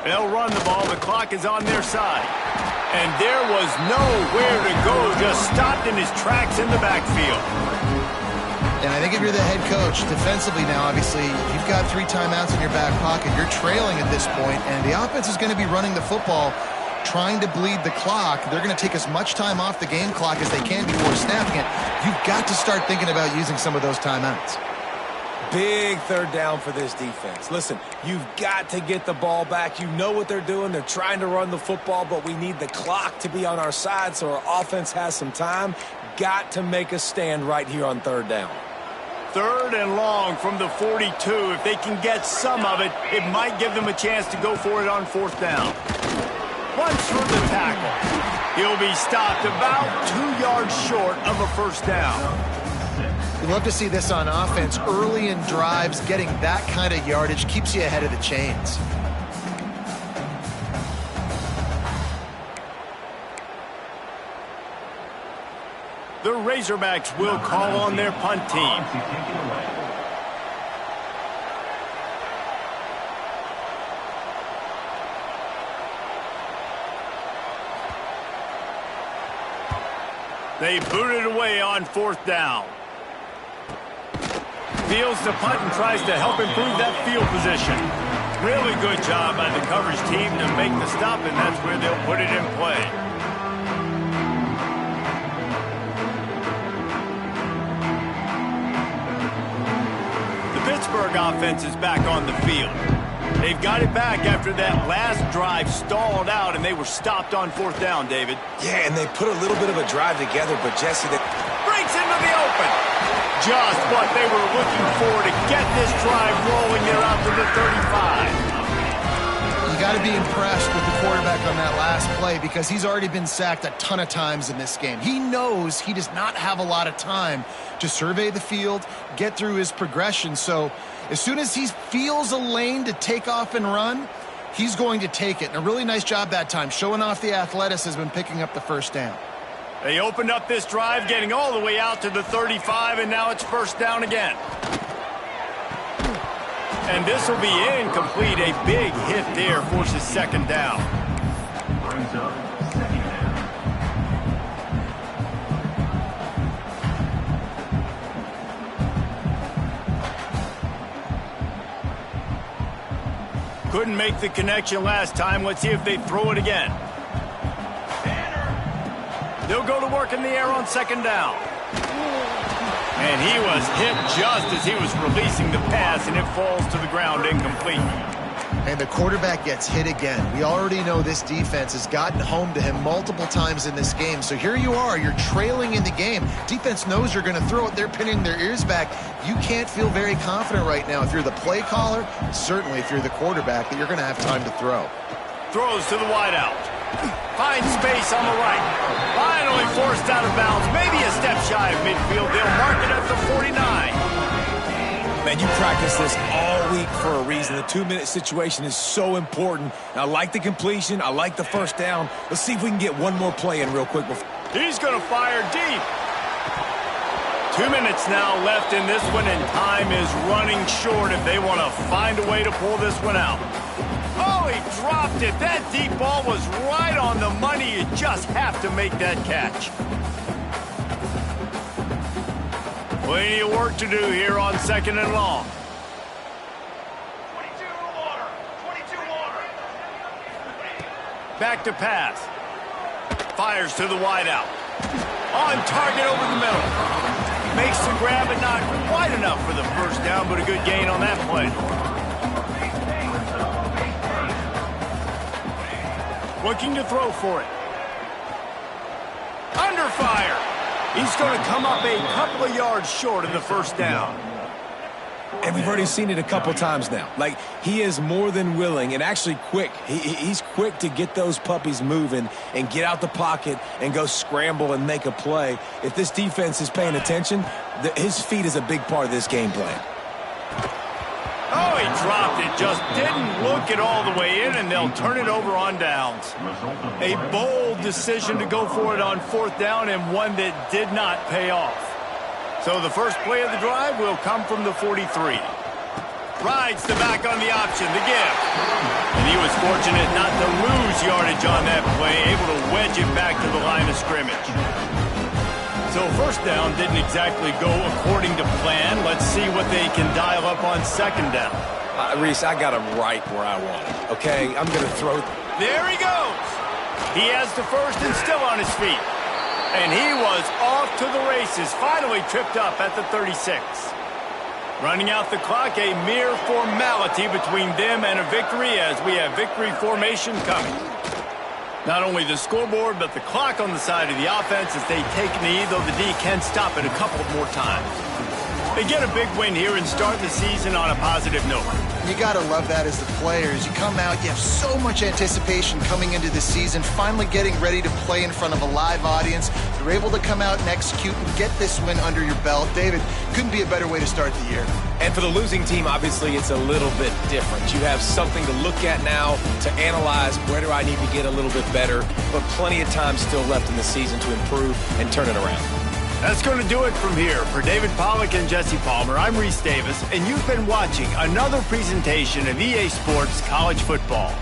They'll run the ball. The clock is on their side. And there was nowhere to go. Just stopped in his tracks in the backfield. And I think if you're the head coach, defensively now, obviously, you've got 3 timeouts in your back pocket. You're trailing at this point, and the offense is going to be running the football, trying to bleed the clock. They're going to take as much time off the game clock as they can before snapping it. You've got to start thinking about using some of those timeouts. Big 3rd down for this defense. Listen, you've got to get the ball back. You know what they're doing. They're trying to run the football, but we need the clock to be on our side so our offense has some time. Got to make a stand right here on 3rd down. 3rd and long from the 42. If they can get some of it, it might give them a chance to go for it on 4th down. Runs through the tackle. He'll be stopped about 2 yards short of a 1st down. We love to see this on offense. Early in drives, getting that kind of yardage keeps you ahead of the chains. The Razorbacks will call on their punt team. They boot it away on 4th down. Fields the punt and tries to help improve that field position. Really good job by the coverage team to make the stop, and that's where they'll put it in play. Pittsburgh offense is back on the field. They've got it back after that last drive stalled out, and they were stopped on 4th down, David. Yeah, and they put a little bit of a drive together, but Jesse, that breaks into the open. Just what they were looking for to get this drive rolling. They're out to the 35. You got to be impressed with the quarterback on that last play because he's already been sacked a ton of times in this game. He knows he does not have a lot of time to survey the field, get through his progression. So as soon as he feels a lane to take off and run, he's going to take it. And a really nice job that time, showing off the athleticism and picking up the 1st down. They opened up this drive, getting all the way out to the 35, and now it's 1st down again. And this will be incomplete. A big hit there forces 2nd down. Couldn't make the connection last time. Let's see if they throw it again. They'll go to work in the air on 2nd down. And he was hit just as he was releasing the pass, and it falls to the ground incomplete. And the quarterback gets hit again. We already know this defense has gotten home to him multiple times in this game. So here you are, you're trailing in the game. Defense knows you're going to throw it. They're pinning their ears back. You can't feel very confident right now if you're the play caller, certainly if you're the quarterback, that you're going to have time to throw. Throws to the wideout. Finds space on the right. Finally forced out of bounds. Maybe a step shy of midfield. They'll mark it at the 49. Man, you practice this all week for a reason. The 2-minute situation is so important. I like the completion. I like the first down. Let's see if we can get one more play in real quick. He's going to fire deep. 2 minutes now left in this one, and time is running short if they want to find a way to pull this one out. Oh, he dropped it. That deep ball was right on the money. You just have to make that catch. Plenty of work to do here on 2nd and long. 22 water. 22 water. Back to pass. Fires to the wideout. On target over the middle. Makes the grab, but not quite enough for the first down, but a good gain on that play. Looking to throw for it. Under fire. He's going to come up a couple of yards short of the first down. And we've already seen it a couple times now. Like, he is more than willing and actually quick. He's quick to get those puppies moving and get out the pocket and go scramble and make a play. If this defense is paying attention, his feet is a big part of this game plan. Oh, he dropped it. Just didn't look it all the way in, and they'll turn it over on downs. A bold decision to go for it on 4th down, and one that did not pay off. So the first play of the drive will come from the 43. Rides the back on the option, the give. And he was fortunate not to lose yardage on that play, able to wedge it back to the line of scrimmage. So first down didn't exactly go according to plan. Let's see what they can dial up on 2nd down. Reese, I got him right where I want him, okay? I'm going to throw. There he goes. He has the first and still on his feet. And he was off to the races, finally tripped up at the 36. Running out the clock, a mere formality between them and a victory as we have victory formation coming. Not only the scoreboard, but the clock on the side of the offense as they take a knee, though the D can stop it a couple more times. They get a big win here and start the season on a positive note. You got to love that as the players. You come out, you have so much anticipation coming into the season, finally getting ready to play in front of a live audience. You're able to come out and execute and get this win under your belt. David, couldn't be a better way to start the year. And for the losing team, obviously, it's a little bit different. You have something to look at now to analyze where do I need to get a little bit better, but plenty of time still left in the season to improve and turn it around. That's going to do it from here. For David Pollack and Jesse Palmer, I'm Reese Davis, and you've been watching another presentation of EA Sports College Football.